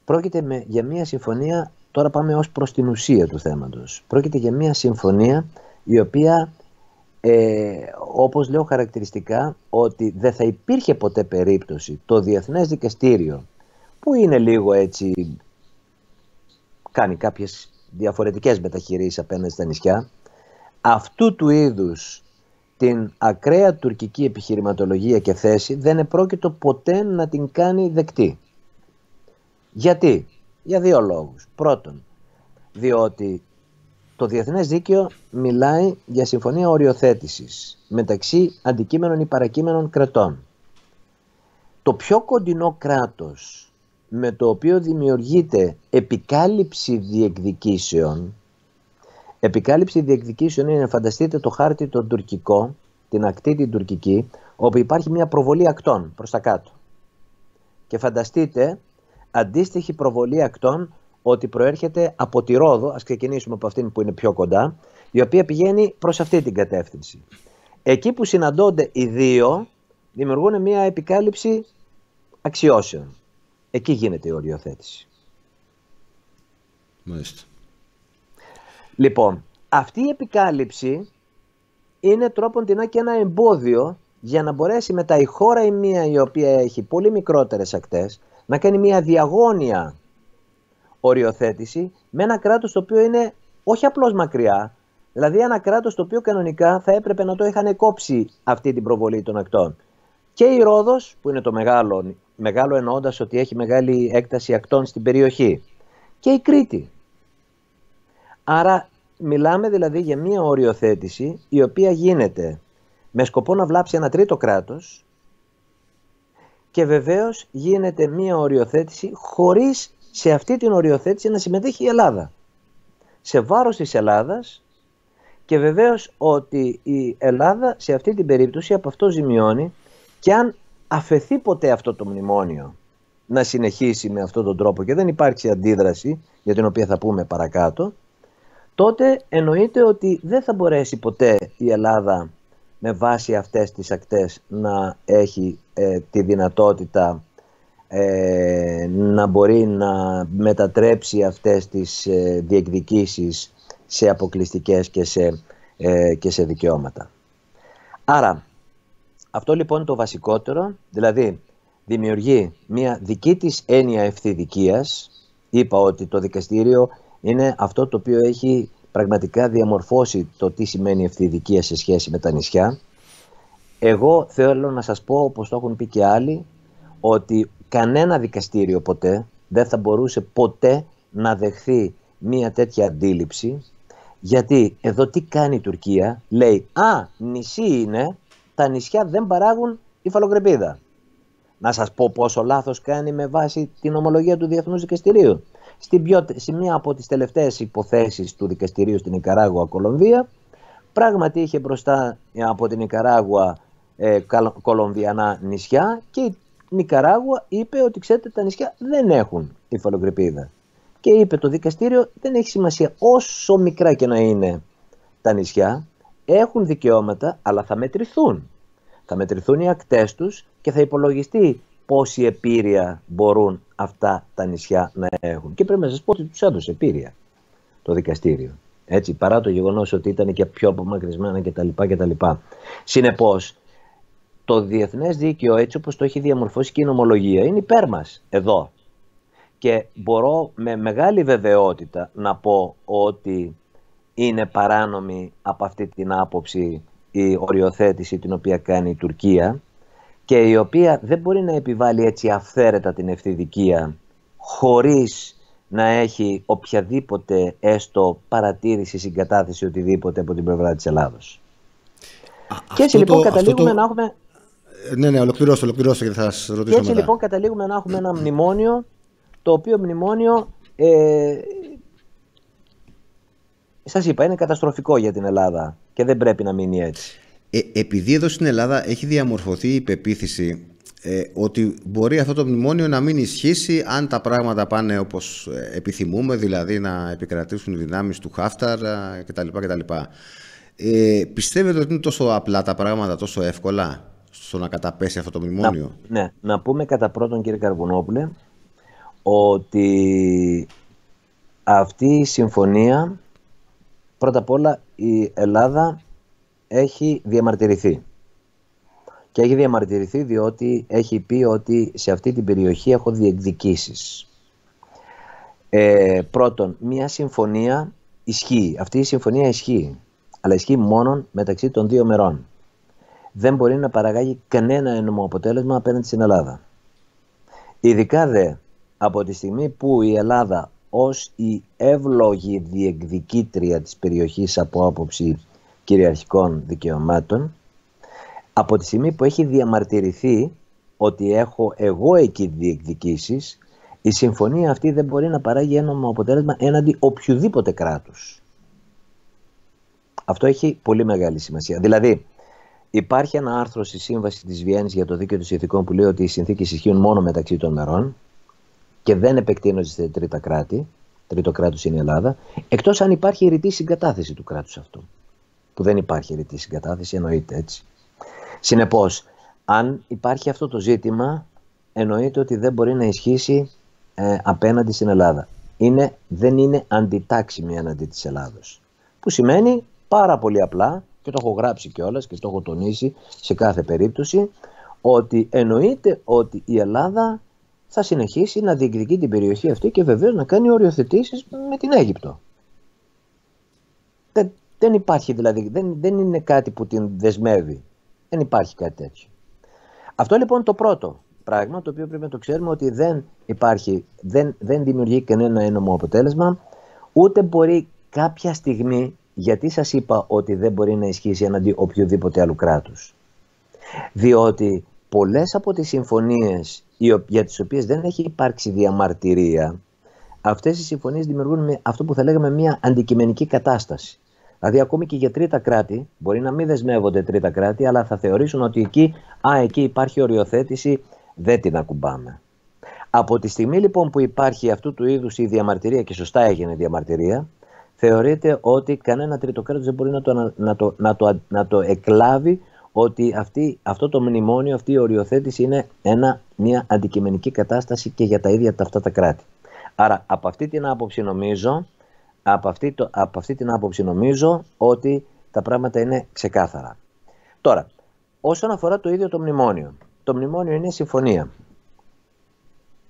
πρόκειται για μια συμφωνία, τώρα πάμε ως προς την ουσία του θέματος. Πρόκειται για μια συμφωνία η οποία, όπως λέω χαρακτηριστικά, ότι δεν θα υπήρχε ποτέ περίπτωση το Διεθνές Δικαστήριο, που είναι λίγο έτσι, κάνει κάποιες διαφορετικές μεταχειρήσεις απέναντι στα νησιά, αυτού του είδους την ακραία τουρκική επιχειρηματολογία και θέση δεν επρόκειτο ποτέ να την κάνει δεκτή. Γιατί? Για 2 λόγους. Πρώτον, διότι το διεθνές δίκαιο μιλάει για συμφωνία οριοθέτησης μεταξύ αντικείμενων ή παρακείμενων κρατών. Το πιο κοντινό κράτος με το οποίο δημιουργείται επικάλυψη διεκδικήσεων, είναι, φανταστείτε το χάρτη τον τουρκικό, την ακτή την τουρκική, όπου υπάρχει μια προβολή ακτών προς τα κάτω. Και φανταστείτε αντίστοιχη προβολή ακτών ότι προέρχεται από τη Ρόδο, ας ξεκινήσουμε από αυτήν που είναι πιο κοντά, η οποία πηγαίνει προς αυτή την κατεύθυνση. Εκεί που συναντώνται οι δύο, δημιουργούν μια επικάλυψη αξιώσεων. Εκεί γίνεται η οριοθέτηση. Μάλιστα. Λοιπόν, αυτή η επικάλυψη είναι τρόποντινά και ένα εμπόδιο για να μπορέσει μετά η χώρα η μία, η οποία έχει πολύ μικρότερες ακτές, να κάνει μια διαγώνια οριοθέτηση με ένα κράτος το οποίο είναι όχι απλώς μακριά, δηλαδή ένα κράτος το οποίο κανονικά θα έπρεπε να το είχαν κόψει αυτή την προβολή των ακτών. Και η Ρόδος, που είναι το μεγάλο εννοώντας ότι έχει μεγάλη έκταση ακτών στην περιοχή, και η Κρήτη. Άρα μιλάμε δηλαδή για μια οριοθέτηση η οποία γίνεται με σκοπό να βλάψει ένα τρίτο κράτος, και βεβαίως γίνεται μια οριοθέτηση χωρίς σε αυτή την οριοθέτηση να συμμετέχει η Ελλάδα. Σε βάρος της Ελλάδας, και βεβαίως ότι η Ελλάδα σε αυτή την περίπτωση από αυτό ζημιώνει, και αν αφαιθεί ποτέ αυτό το μνημόνιο να συνεχίσει με αυτόν τον τρόπο και δεν υπάρξει αντίδραση, για την οποία θα πούμε παρακάτω, τότε εννοείται ότι δεν θα μπορέσει ποτέ η Ελλάδα με βάση αυτές τις ακτές να έχει τη δυνατότητα να μπορεί να μετατρέψει αυτές τις διεκδικήσεις σε αποκλειστικές και σε δικαιώματα. Άρα αυτό λοιπόν είναι το βασικότερο, δηλαδή δημιουργεί μια δική της έννοια ευθυδικίας. Είπα ότι το δικαστήριο είναι αυτό το οποίο έχει πραγματικά διαμορφώσει το τι σημαίνει ευθυδικία σε σχέση με τα νησιά. Εγώ θέλω να σας πω, όπως το έχουν πει και άλλοι, ότι κανένα δικαστήριο ποτέ δεν θα μπορούσε ποτέ να δεχθεί μια τέτοια αντίληψη, γιατί εδώ τι κάνει η Τουρκία? Λέει, νησί είναι, τα νησιά δεν παράγουν υφαλοκρηπίδα. Να σας πω πόσο λάθος κάνει με βάση την ομολογία του Διεθνούς Δικαστηρίου. Σε μία από τις τελευταίες υποθέσεις του δικαστηρίου στην Νικαράγουα, Κολομβία, πράγματι είχε μπροστά από την Νικαράγουα κολομβιανά νησιά, και η Νικαράγουα είπε ότι ξέρετε τα νησιά δεν έχουν υφαλοκρηπίδα. Και είπε το δικαστήριο, δεν έχει σημασία όσο μικρά και να είναι τα νησιά, έχουν δικαιώματα, αλλά θα μετρηθούν. Θα μετρηθούν οι ακτές τους και θα υπολογιστεί πόση επίρρεια μπορούν αυτά τα νησιά να έχουν. Και πρέπει να σας πω ότι τους έδωσε επίρρεια το δικαστήριο. Έτσι, παρά το γεγονός ότι ήταν και πιο απομακρυσμένα κτλ. Συνεπώς, το διεθνές δίκαιο, έτσι όπως το έχει διαμορφώσει και η νομολογία, είναι υπέρ μας εδώ. Και μπορώ με μεγάλη βεβαιότητα να πω ότι είναι παράνομη από αυτή την άποψη η οριοθέτηση την οποία κάνει η Τουρκία, και η οποία δεν μπορεί να επιβάλλει έτσι αυθαίρετα την ευθυδικία χωρίς να έχει οποιαδήποτε έστω παρατήρηση, συγκατάθεση, οτιδήποτε από την πλευρά της Ελλάδος. Και έτσι λοιπόν καταλήγουμε να έχουμε... Ναι, ολοκληρώστε γιατί θα σας ρωτήσω μετά. Και έτσι λοιπόν καταλήγουμε να έχουμε ένα μνημόνιο, το οποίο μνημόνιο, σας είπα, είναι καταστροφικό για την Ελλάδα και δεν πρέπει να μείνει έτσι. Επειδή εδώ στην Ελλάδα έχει διαμορφωθεί η πεποίθηση ότι μπορεί αυτό το μνημόνιο να μην ισχύσει αν τα πράγματα πάνε όπως επιθυμούμε, δηλαδή να επικρατήσουν οι δυνάμεις του Χάφταρ κτλ. Πιστεύετε ότι είναι τόσο απλά τα πράγματα, τόσο εύκολα στο να καταπέσει αυτό το μνημόνιο? Να πούμε κατά πρώτον, κύριε Καρβουνόπουλε, ότι αυτή η συμφωνία, πρώτα απ' όλα η Ελλάδα έχει διαμαρτυρηθεί. Και έχει διαμαρτυρηθεί διότι έχει πει ότι σε αυτή την περιοχή έχω διεκδικήσεις. Πρώτον, μια συμφωνία ισχύει. Αυτή η συμφωνία ισχύει. Αλλά ισχύει μόνο μεταξύ των δύο μερών. Δεν μπορεί να παραγάγει κανένα ένομο αποτέλεσμα απέναντι στην Ελλάδα. Ειδικά δε από τη στιγμή που η Ελλάδα ως η εύλογη διεκδικήτρια της περιοχής από άποψη κυριαρχικών δικαιωμάτων, από τη στιγμή που έχει διαμαρτυρηθεί ότι έχω εγώ εκεί διεκδικήσεις, η συμφωνία αυτή δεν μπορεί να παράγει ένομο αποτέλεσμα έναντι οποιοδήποτε κράτους. Αυτό έχει πολύ μεγάλη σημασία. Δηλαδή, υπάρχει ένα άρθρο στη Σύμβαση της Βιέννης για το Δίκαιο των Συνθηκών που λέει ότι οι συνθήκες ισχύουν μόνο μεταξύ των μερών και δεν επεκτείνονται σε τρίτα κράτη. Τρίτο κράτος είναι η Ελλάδα, εκτός αν υπάρχει ρητή συγκατάθεση του κράτους αυτού. Που δεν υπάρχει ρητή συγκατάθεση, εννοείται έτσι. Συνεπώς, αν υπάρχει αυτό το ζήτημα, εννοείται ότι δεν μπορεί να ισχύσει απέναντι στην Ελλάδα. Δεν είναι αντιτάξιμη έναντι της Ελλάδος. Που σημαίνει πάρα πολύ απλά, και το έχω γράψει κιόλας και το έχω τονίσει σε κάθε περίπτωση, ότι εννοείται ότι η Ελλάδα θα συνεχίσει να διεκδικεί την περιοχή αυτή και βεβαίως να κάνει οριοθετήσεις με την Αίγυπτο. Δεν υπάρχει δηλαδή, δεν είναι κάτι που την δεσμεύει. Δεν υπάρχει κάτι τέτοιο. Αυτό λοιπόν το πρώτο πράγμα, το οποίο πρέπει να το ξέρουμε, ότι δεν δημιουργεί κανένα ένομο αποτέλεσμα, ούτε μπορεί κάποια στιγμή, γιατί σας είπα ότι δεν μπορεί να ισχύσει εναντί οποιοδήποτε άλλου κράτους. Διότι πολλές από τις συμφωνίες για τις οποίες δεν έχει υπάρξει διαμαρτυρία, αυτές οι συμφωνίες δημιουργούν αυτό που θα λέγαμε μια αντικειμενική κατάσταση. Δηλαδή ακόμη και για τρίτα κράτη, μπορεί να μην δεσμεύονται τρίτα κράτη, αλλά θα θεωρήσουν ότι εκεί υπάρχει οριοθέτηση, δεν την ακουμπάμε. Από τη στιγμή λοιπόν που υπάρχει αυτού του είδους η διαμαρτυρία, και σωστά έγινε διαμαρτυρία, θεωρείται ότι κανένα τρίτο κράτος δεν μπορεί να το εκλάβει ότι αυτό το μνημόνιο, αυτή η οριοθέτηση είναι μια αντικειμενική κατάσταση και για τα ίδια αυτά τα κράτη. Άρα από αυτή την άποψη νομίζω ότι τα πράγματα είναι ξεκάθαρα. Τώρα, όσον αφορά το ίδιο το μνημόνιο είναι συμφωνία.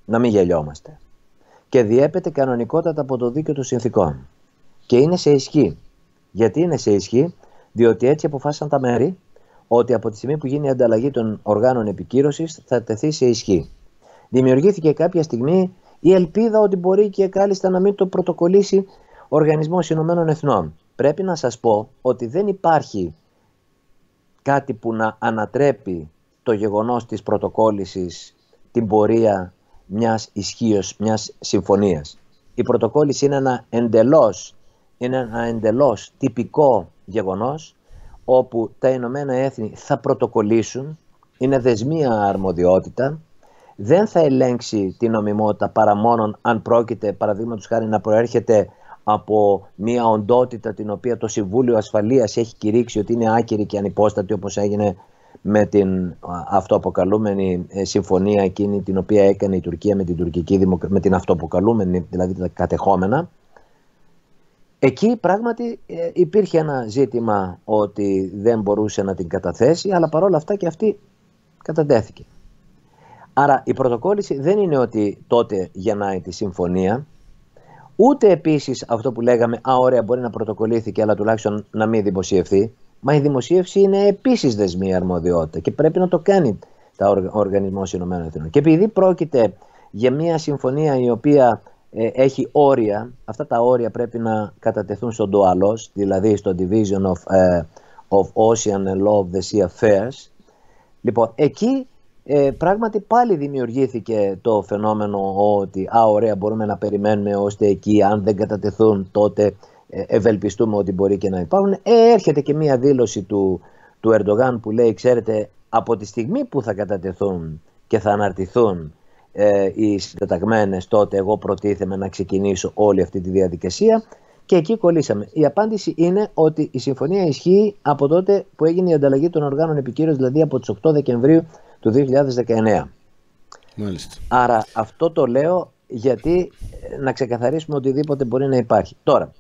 Να μην γελιόμαστε. Και διέπεται κανονικότατα από το δίκαιο των συνθηκών. Και είναι σε ισχύ. Γιατί είναι σε ισχύ? Διότι έτσι αποφάσισαν τα μέρη ότι από τη στιγμή που γίνει η ανταλλαγή των οργάνων επικύρωσης θα τεθεί σε ισχύ. Δημιουργήθηκε κάποια στιγμή η ελπίδα ότι μπορεί και κάλλιστα να μην το πρωτοκολλήσει ο Οργανισμός Ηνωμένων Εθνών. Πρέπει να σας πω ότι δεν υπάρχει κάτι που να ανατρέπει το γεγονός της πρωτοκόλλησης την πορεία μιας ισχύως, μιας συμφωνίας. Η πρωτοκόλληση είναι ένα εντελώς τυπικό γεγονός, όπου τα Ηνωμένα Έθνη θα πρωτοκολλήσουν, είναι δεσμία αρμοδιότητα, δεν θα ελέγξει την νομιμότητα παρά μόνον αν πρόκειται, παραδείγματος χάρη, να προέρχεται από μια οντότητα την οποία το Συμβούλιο Ασφαλείας έχει κηρύξει ότι είναι άκυρη και ανυπόστατη, όπως έγινε με την αυτοαποκαλούμενη συμφωνία εκείνη την οποία έκανε η Τουρκία με την τουρκική δημοκρατία, με την αυτοαποκαλούμενη, δηλαδή τα κατεχόμενα. Εκεί πράγματι υπήρχε ένα ζήτημα ότι δεν μπορούσε να την καταθέσει, αλλά παρόλα αυτά και αυτή κατατέθηκε. Άρα η πρωτοκόλληση δεν είναι ότι τότε γεννάει τη συμφωνία, ούτε επίσης αυτό που λέγαμε, ωραία, μπορεί να πρωτοκολλήθηκε αλλά τουλάχιστον να μην δημοσιευθεί. Μα η δημοσίευση είναι επίσης δεσμία αρμοδιότητα και πρέπει να το κάνει ο Οργανισμός Ηνωμένων Εθνών. Και επειδή πρόκειται για μια συμφωνία η οποία έχει όρια. Αυτά τα όρια πρέπει να κατατεθούν στον DOALOS, δηλαδή στο Division of Ocean and Law of the Sea Affairs. Λοιπόν, εκεί πράγματι πάλι δημιουργήθηκε το φαινόμενο ότι ωραία, μπορούμε να περιμένουμε ώστε εκεί, αν δεν κατατεθούν, τότε ευελπιστούμε ότι μπορεί και να υπάρχουν. Έρχεται και μία δήλωση του Ερντογάν που λέει, ξέρετε, από τη στιγμή που θα κατατεθούν και θα αναρτηθούν οι συντεταγμένες, τότε εγώ προτίθεμαι να ξεκινήσω όλη αυτή τη διαδικασία, και εκεί κολλήσαμε. Η απάντηση είναι ότι η συμφωνία ισχύει από τότε που έγινε η ανταλλαγή των οργάνων επικύρωσης, δηλαδή από τις 8 Δεκεμβρίου του 2019. Μάλιστα. Άρα αυτό το λέω γιατί να ξεκαθαρίσουμε οτιδήποτε μπορεί να υπάρχει. Τώρα,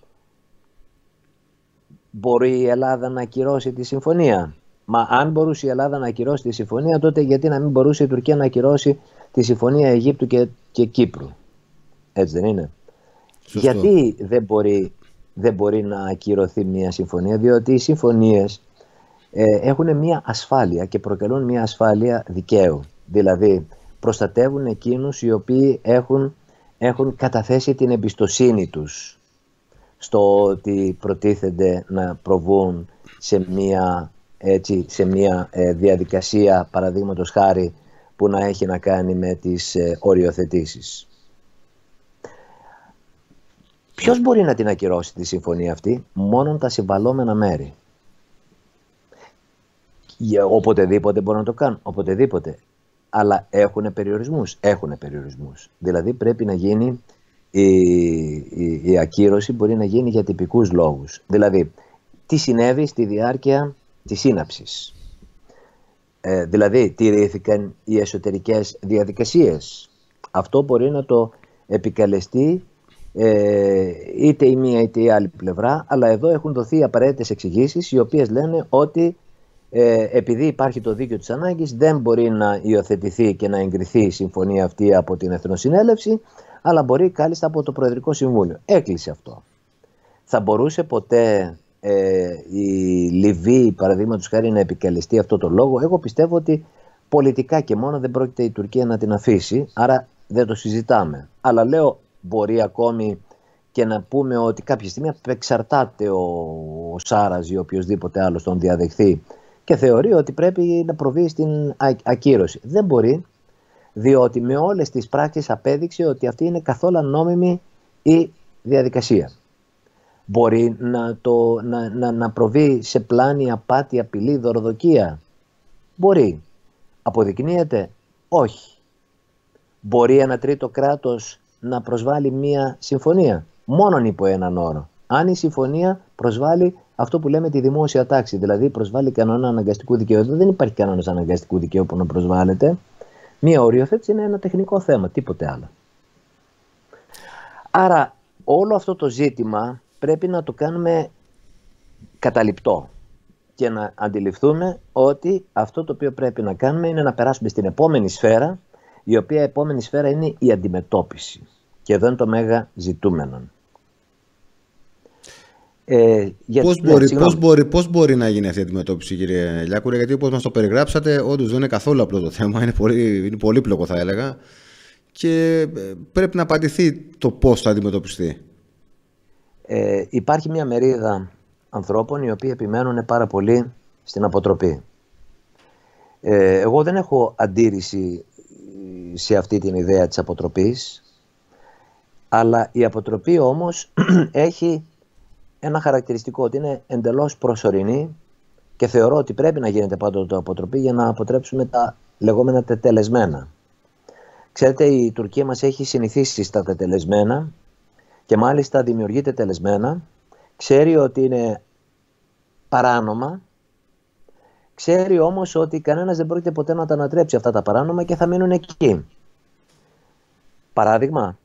μπορεί η Ελλάδα να ακυρώσει τη συμφωνία? Μα αν μπορούσε η Ελλάδα να ακυρώσει τη συμφωνία, τότε γιατί να μην μπορούσε η Τουρκία να ακυρώσει τη συμφωνία Αιγύπτου και Κύπρου? Έτσι δεν είναι? Σωστό. Γιατί δεν μπορεί να ακυρωθεί μια συμφωνία? Διότι οι συμφωνίες έχουν μια ασφάλεια και προκαλούν μια ασφάλεια δικαίου. Δηλαδή προστατεύουν εκείνους οι οποίοι έχουν καταθέσει την εμπιστοσύνη τους στο ότι προτίθενται να προβούν σε μια διαδικασία, παραδείγματος χάρη, που να έχει να κάνει με τις οριοθετήσεις. Ποιος μπορεί να την ακυρώσει τη συμφωνία αυτή? Μόνον τα συμβαλόμενα μέρη. Οποτεδήποτε μπορούν να το κάνουν, οποτεδήποτε. Αλλά έχουν περιορισμούς. Δηλαδή πρέπει να γίνει η ακύρωση, μπορεί να γίνει για τυπικούς λόγους. Δηλαδή, τι συνέβη στη διάρκεια της σύναψης? Δηλαδή, τηρήθηκαν οι εσωτερικές διαδικασίες? Αυτό μπορεί να το επικαλεστεί είτε η μία είτε η άλλη πλευρά, αλλά εδώ έχουν δοθεί απαραίτητες εξηγήσεις, οι οποίες λένε ότι επειδή υπάρχει το δίκαιο της ανάγκης, δεν μπορεί να υιοθετηθεί και να εγκριθεί η συμφωνία αυτή από την Εθνοσυνέλευση, αλλά μπορεί κάλλιστα από το Προεδρικό Συμβούλιο. Έκλεισε αυτό. Θα μπορούσε ποτέ η Λιβύη, παραδείγματος χάρη, να επικαλεστεί αυτό το λόγο? Εγώ πιστεύω ότι πολιτικά και μόνο δεν πρόκειται η Τουρκία να την αφήσει, άρα δεν το συζητάμε. Αλλά λέω, μπορεί ακόμη και να πούμε ότι κάποια στιγμή απεξαρτάται ο Σάρας ή οποιοδήποτε άλλος τον διαδεχθεί και θεωρεί ότι πρέπει να προβεί στην ακύρωση. Δεν μπορεί, διότι με όλες τις πράξεις απέδειξε ότι αυτή είναι καθόλου νόμιμη η διαδικασία. Μπορεί να προβεί σε πλάνη, απάτη, απειλή, δωροδοκία? Μπορεί. Αποδεικνύεται? Όχι. Μπορεί ένα τρίτο κράτος να προσβάλλει μία συμφωνία? Μόνον υπό έναν όρο. Αν η συμφωνία προσβάλλει αυτό που λέμε τη δημόσια τάξη, δηλαδή προσβάλλει κανόνα αναγκαστικού δικαίου. Δεν υπάρχει κανόνας αναγκαστικού δικαίου που να προσβάλλεται. Μία οριοθέτηση είναι ένα τεχνικό θέμα, τίποτε άλλο. Άρα όλο αυτό το ζήτημα πρέπει να το κάνουμε καταληπτό και να αντιληφθούμε ότι αυτό το οποίο πρέπει να κάνουμε είναι να περάσουμε στην επόμενη σφαίρα, η οποία επόμενη σφαίρα είναι η αντιμετώπιση. Και εδώ είναι το μέγα ζητούμενο. Πώς μπορεί να γίνει αυτή η αντιμετώπιση, κύριε Λιάκουρα? Γιατί όπως μας το περιγράψατε, όντως δεν είναι καθόλου απλό το θέμα, είναι πολύπλοκο θα έλεγα, και πρέπει να απαντηθεί το πώς θα αντιμετωπιστεί. Υπάρχει μια μερίδα ανθρώπων οι οποίοι επιμένουν πάρα πολύ στην αποτροπή. Εγώ δεν έχω αντίρρηση σε αυτή την ιδέα της αποτροπής, αλλά η αποτροπή όμως έχει ένα χαρακτηριστικό, ότι είναι εντελώς προσωρινή, και θεωρώ ότι πρέπει να γίνεται πάντοτε αποτροπή για να αποτρέψουμε τα λεγόμενα τετελεσμένα. Ξέρετε, η Τουρκία μας έχει συνηθίσει στα τετελεσμένα και μάλιστα δημιουργεί τετελεσμένα, ξέρει ότι είναι παράνομα, ξέρει όμως ότι κανένας δεν πρόκειται ποτέ να τα ανατρέψει αυτά τα παράνομα και θα μείνουν εκεί. Παράδειγμα,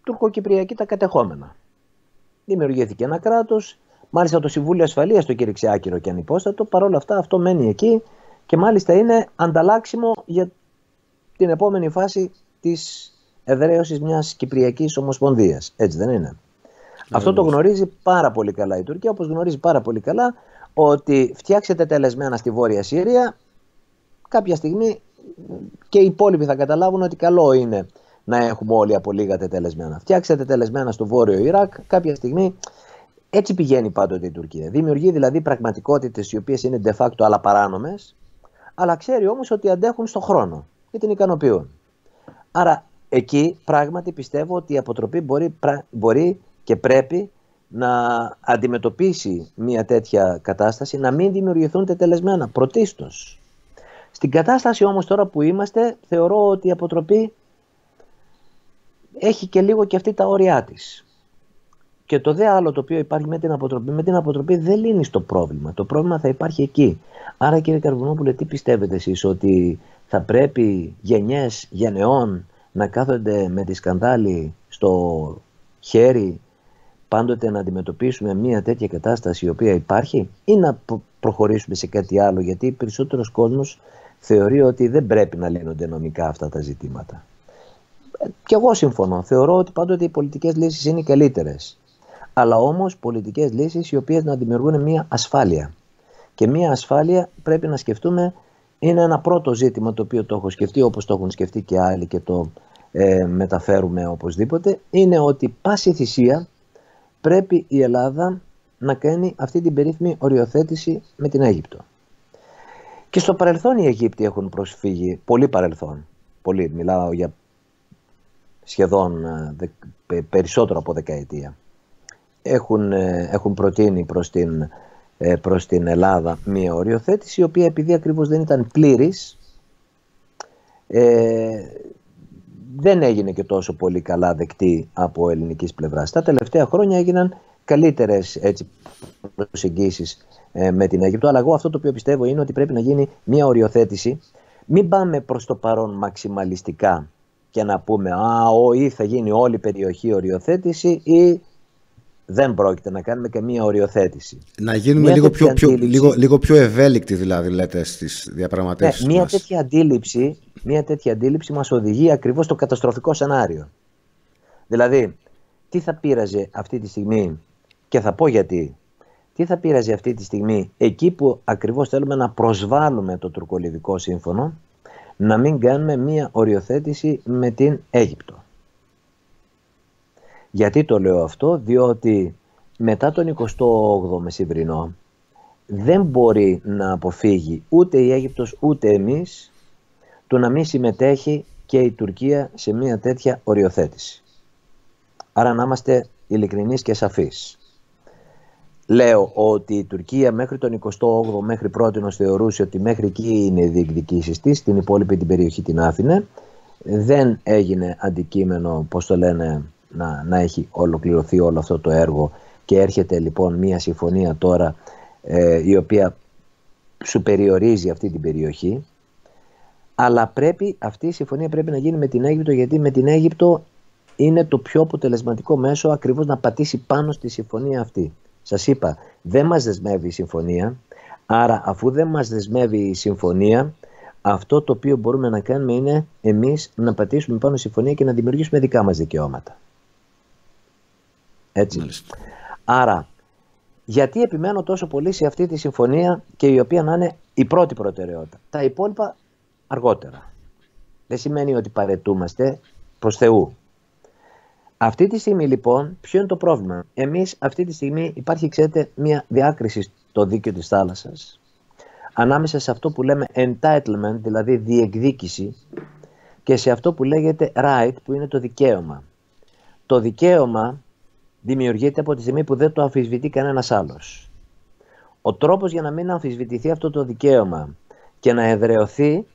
τουρκοκυπριακή τα κατεχόμενα. Δημιουργήθηκε ένα κράτος, μάλιστα το Συμβούλιο Ασφαλείας το κήρυξε άκυρο και ανυπόστατο, παρόλα αυτά αυτό μένει εκεί και μάλιστα είναι ανταλλάξιμο για την επόμενη φάση της εδραίωσης μιας Κυπριακής Ομοσπονδίας. Έτσι δεν είναι? Αυτό το γνωρίζει πάρα πολύ καλά η Τουρκία, όπως γνωρίζει πάρα πολύ καλά ότι φτιάξετε τελεσμένα στη Βόρεια Συρία, κάποια στιγμή και οι υπόλοιποι θα καταλάβουν ότι καλό είναι να έχουμε όλοι από λίγα τετελεσμένα. Φτιάξτε τετελεσμένα στο βόρειο Ιράκ, κάποια στιγμή. Έτσι πηγαίνει πάντοτε η Τουρκία. Δημιουργεί δηλαδή πραγματικότητες οι οποίες είναι de facto αλλά παράνομες, αλλά ξέρει όμως ότι αντέχουν στον χρόνο και την ικανοποιούν. Άρα εκεί πράγματι πιστεύω ότι η αποτροπή μπορεί και πρέπει να αντιμετωπίσει μια τέτοια κατάσταση, να μην δημιουργηθούν τετελεσμένα πρωτίστως. Στην κατάσταση όμως τώρα που είμαστε, θεωρώ ότι η αποτροπή έχει και λίγο και αυτή τα όρια της. Και το δε άλλο το οποίο υπάρχει με την αποτροπή δεν λύνει το πρόβλημα. Το πρόβλημα θα υπάρχει εκεί. Άρα κύριε Καρβουνόπουλε, τι πιστεύετε εσείς, ότι θα πρέπει γενιές γενεών να κάθονται με τη σκανδάλη στο χέρι πάντοτε να αντιμετωπίσουμε μια τέτοια κατάσταση η οποία υπάρχει, ή να προχωρήσουμε σε κάτι άλλο, γιατί περισσότερος κόσμος θεωρεί ότι δεν πρέπει να λύνονται νομικά αυτά τα ζητήματα. Και εγώ συμφωνώ. Θεωρώ ότι πάντοτε οι πολιτικές λύσεις είναι οι καλύτερες. Αλλά όμως πολιτικές λύσεις οι οποίες να δημιουργούν μια ασφάλεια. Και μια ασφάλεια πρέπει να σκεφτούμε, είναι ένα πρώτο ζήτημα το οποίο το έχω σκεφτεί όπως το έχουν σκεφτεί και άλλοι και το μεταφέρουμε οπωσδήποτε, είναι ότι πάση θυσία πρέπει η Ελλάδα να κάνει αυτή την περίφημη οριοθέτηση με την Αίγυπτο. Και στο παρελθόν οι Αιγύπτιοι έχουν προσφύγει, πολύ παρελθόν, πολύ, μιλάω για σχεδόν περισσότερο από δεκαετία. Έχουν προτείνει προς την Ελλάδα μία οριοθέτηση, η οποία επειδή ακριβώς δεν ήταν πλήρης, δεν έγινε και τόσο πολύ καλά δεκτή από ελληνικής πλευράς. Τα τελευταία χρόνια έγιναν καλύτερες προσεγγίσεις με την Αίγυπτο, αλλά εγώ αυτό το οποίο πιστεύω είναι ότι πρέπει να γίνει μία οριοθέτηση. Μην πάμε προς το παρόν μαξιμαλιστικά και να πούμε ή θα γίνει όλη η περιοχή οριοθέτηση ή δεν πρόκειται να κάνουμε και μία οριοθέτηση. Να γίνουμε λίγο πιο ευέλικτοι, δηλαδή, λέτε, στις διαπραγματεύσεις μας. Μία τέτοια αντίληψη μας οδηγεί ακριβώς στο καταστροφικό σενάριο. Δηλαδή, τι θα πείραζε αυτή τη στιγμή, και θα πω γιατί, τι θα πείραζε αυτή τη στιγμή εκεί που ακριβώς θέλουμε να προσβάλλουμε το τουρκολιβικό σύμφωνο, να μην κάνουμε μία οριοθέτηση με την Αίγυπτο. Γιατί το λέω αυτό? Διότι μετά τον 28ο μεσημβρινό δεν μπορεί να αποφύγει ούτε η Αίγυπτος ούτε εμείς του να μην συμμετέχει και η Τουρκία σε μια τέτοια οριοθέτηση. Άρα να είμαστε ειλικρινείς και σαφείς. Λέω ότι η Τουρκία μέχρι τον 28ο μέχρι πρότινος θεωρούσε ότι μέχρι εκεί είναι οι διεκδικήσεις της, την υπόλοιπη την περιοχή την άφηνε. Δεν έγινε αντικείμενο, πώς το λένε, να έχει ολοκληρωθεί όλο αυτό το έργο, και έρχεται λοιπόν μια συμφωνία τώρα η οποία σου περιορίζει αυτή την περιοχή. Αλλά αυτή η συμφωνία πρέπει να γίνει με την Αίγυπτο, γιατί με την Αίγυπτο είναι το πιο αποτελεσματικό μέσο ακριβώς να πατήσει πάνω στη συμφωνία αυτή. Σας είπα, δεν μας δεσμεύει η συμφωνία, άρα αφού δεν μας δεσμεύει η συμφωνία, αυτό το οποίο μπορούμε να κάνουμε είναι εμείς να πατήσουμε πάνω στη συμφωνία και να δημιουργήσουμε δικά μας δικαιώματα. Έτσι. Μάλιστα. Άρα, γιατί επιμένω τόσο πολύ σε αυτή τη συμφωνία, και η οποία να είναι η πρώτη προτεραιότητα? Τα υπόλοιπα αργότερα. Δεν σημαίνει ότι παρετούμαστε προς Θεού. Αυτή τη στιγμή λοιπόν, ποιο είναι το πρόβλημα? Εμείς αυτή τη στιγμή υπάρχει, ξέρετε, μια διάκριση στο δίκαιο της θάλασσας ανάμεσα σε αυτό που λέμε entitlement, δηλαδή διεκδίκηση, και σε αυτό που λέγεται right, που είναι το δικαίωμα. Το δικαίωμα δημιουργείται από τη στιγμή που δεν το αμφισβητεί κανένας άλλος. Ο τρόπος για να μην αμφισβητηθεί αυτό το δικαίωμα και να εδραιωθεί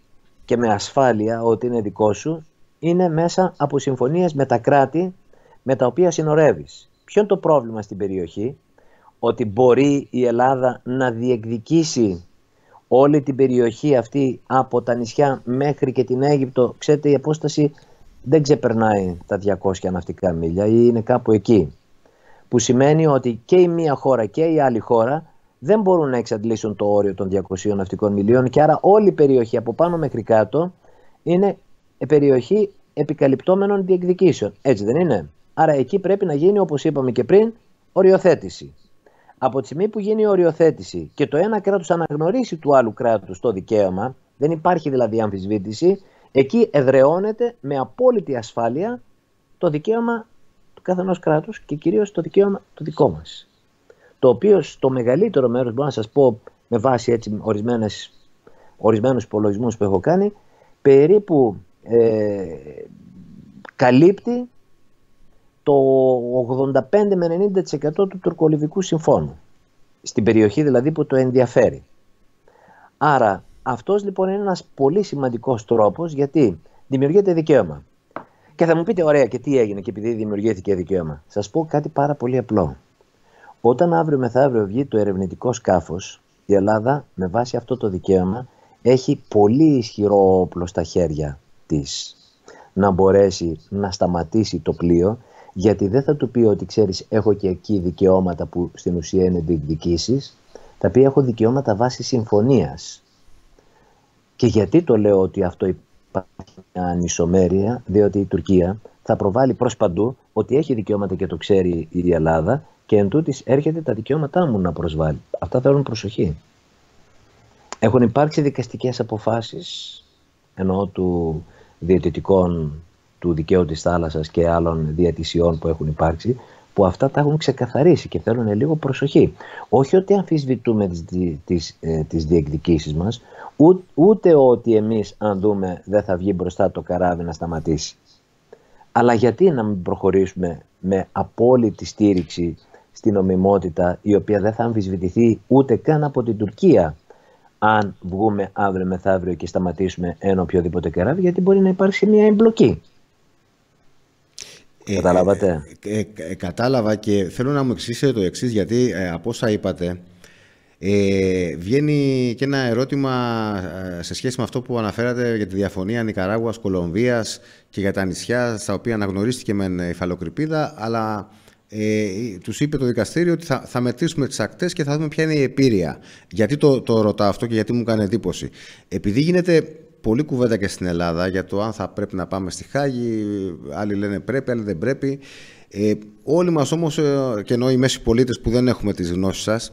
και με ασφάλεια ότι είναι δικό σου, είναι μέσα από συμφωνίες με τα κράτη με τα οποία συνορεύεις. Ποιο είναι το πρόβλημα στην περιοχή? Ότι μπορεί η Ελλάδα να διεκδικήσει όλη την περιοχή αυτή από τα νησιά μέχρι και την Αίγυπτο. Ξέρετε, η απόσταση δεν ξεπερνάει τα 200 ναυτικά μίλια ή είναι κάπου εκεί. Που σημαίνει ότι και η μία χώρα και η άλλη χώρα δεν μπορούν να εξαντλήσουν το όριο των 200 ναυτικών μιλίων, και άρα όλη η περιοχή από πάνω μέχρι κάτω είναι περιοχή επικαλυπτόμενων διεκδικήσεων. Έτσι δεν είναι? Άρα εκεί πρέπει να γίνει, όπως είπαμε και πριν, οριοθέτηση. Από τη στιγμή που γίνει η οριοθέτηση και το ένα κράτος αναγνωρίσει του άλλου κράτους το δικαίωμα, δεν υπάρχει δηλαδή αμφισβήτηση, Εκεί εδραιώνεται με απόλυτη ασφάλεια το δικαίωμα του καθενός κράτους και κυρίως το δικαίωμα το δικό μας. Το οποίο στο μεγαλύτερο μέρος, μπορώ να σας πω με βάση έτσι ορισμένους υπολογισμούς που έχω κάνει, περίπου καλύπτει το 85 με 90% του τουρκολιβικού συμφώνου. Στην περιοχή δηλαδή που το ενδιαφέρει. Άρα αυτός λοιπόν είναι ένας πολύ σημαντικός τρόπος, γιατί δημιουργείται δικαίωμα. Και θα μου πείτε, ωραία, και τι έγινε και επειδή δημιουργήθηκε δικαίωμα? Σας πω κάτι πάρα πολύ απλό. Όταν αύριο μεθαύριο βγει το ερευνητικό σκάφος, η Ελλάδα με βάση αυτό το δικαίωμα έχει πολύ ισχυρό όπλο στα χέρια της να μπορέσει να σταματήσει το πλοίο, γιατί δεν θα του πει ότι ξέρεις έχω και εκεί δικαιώματα που στην ουσία είναι διεκδικήσεις, θα πει έχω δικαιώματα βάσει συμφωνίας. Και γιατί το λέω ότι αυτό υπάρχει μια ανισομέρεια? Διότι η Τουρκία θα προβάλλει προς παντού ότι έχει δικαιώματα και το ξέρει η Ελλάδα, και εν τούτης έρχεται τα δικαιώματά μου να προσβάλλει. Αυτά θέλουν προσοχή. Έχουν υπάρξει δικαστικές αποφάσεις, εννοώ του διαιτητικών του δικαίου της θάλασσας και άλλων διαιτησιών που έχουν υπάρξει, που αυτά τα έχουν ξεκαθαρίσει και θέλουν λίγο προσοχή. Όχι ότι αμφισβητούμε τις διεκδικήσεις μας, ούτε ότι εμείς αν δούμε δεν θα βγει μπροστά το καράβι να σταματήσει. Αλλά γιατί να μην προχωρήσουμε με απόλυτη στήριξη στην νομιμότητα, η οποία δεν θα αμφισβητηθεί ούτε καν από την Τουρκία, αν βγούμε αύριο μεθαύριο και σταματήσουμε ένα οποιοδήποτε καράβι, γιατί μπορεί να υπάρξει μια εμπλοκή. Καταλάβατε? Κατάλαβα, και θέλω να μου εξηγήσετε το εξής, γιατί από όσα είπατε βγαίνει και ένα ερώτημα σε σχέση με αυτό που αναφέρατε για τη διαφωνία Νικαράγουας, Κολομβίας και για τα νησιά στα οποία αναγνωρίστηκε με υφαλοκρηπίδα, αλλά τους είπε το δικαστήριο ότι θα μετρήσουμε τις ακτές και θα δούμε ποια είναι η επίρρεια. Γιατί το ρωτάω αυτό και γιατί μου κάνει εντύπωση? Επειδή γίνεται πολλή κουβέντα και στην Ελλάδα για το αν θα πρέπει να πάμε στη Χάγη, άλλοι λένε πρέπει, άλλοι δεν πρέπει. Όλοι μας όμως, και ενώ οι μέσοι πολίτες που δεν έχουμε τις γνώσεις σας,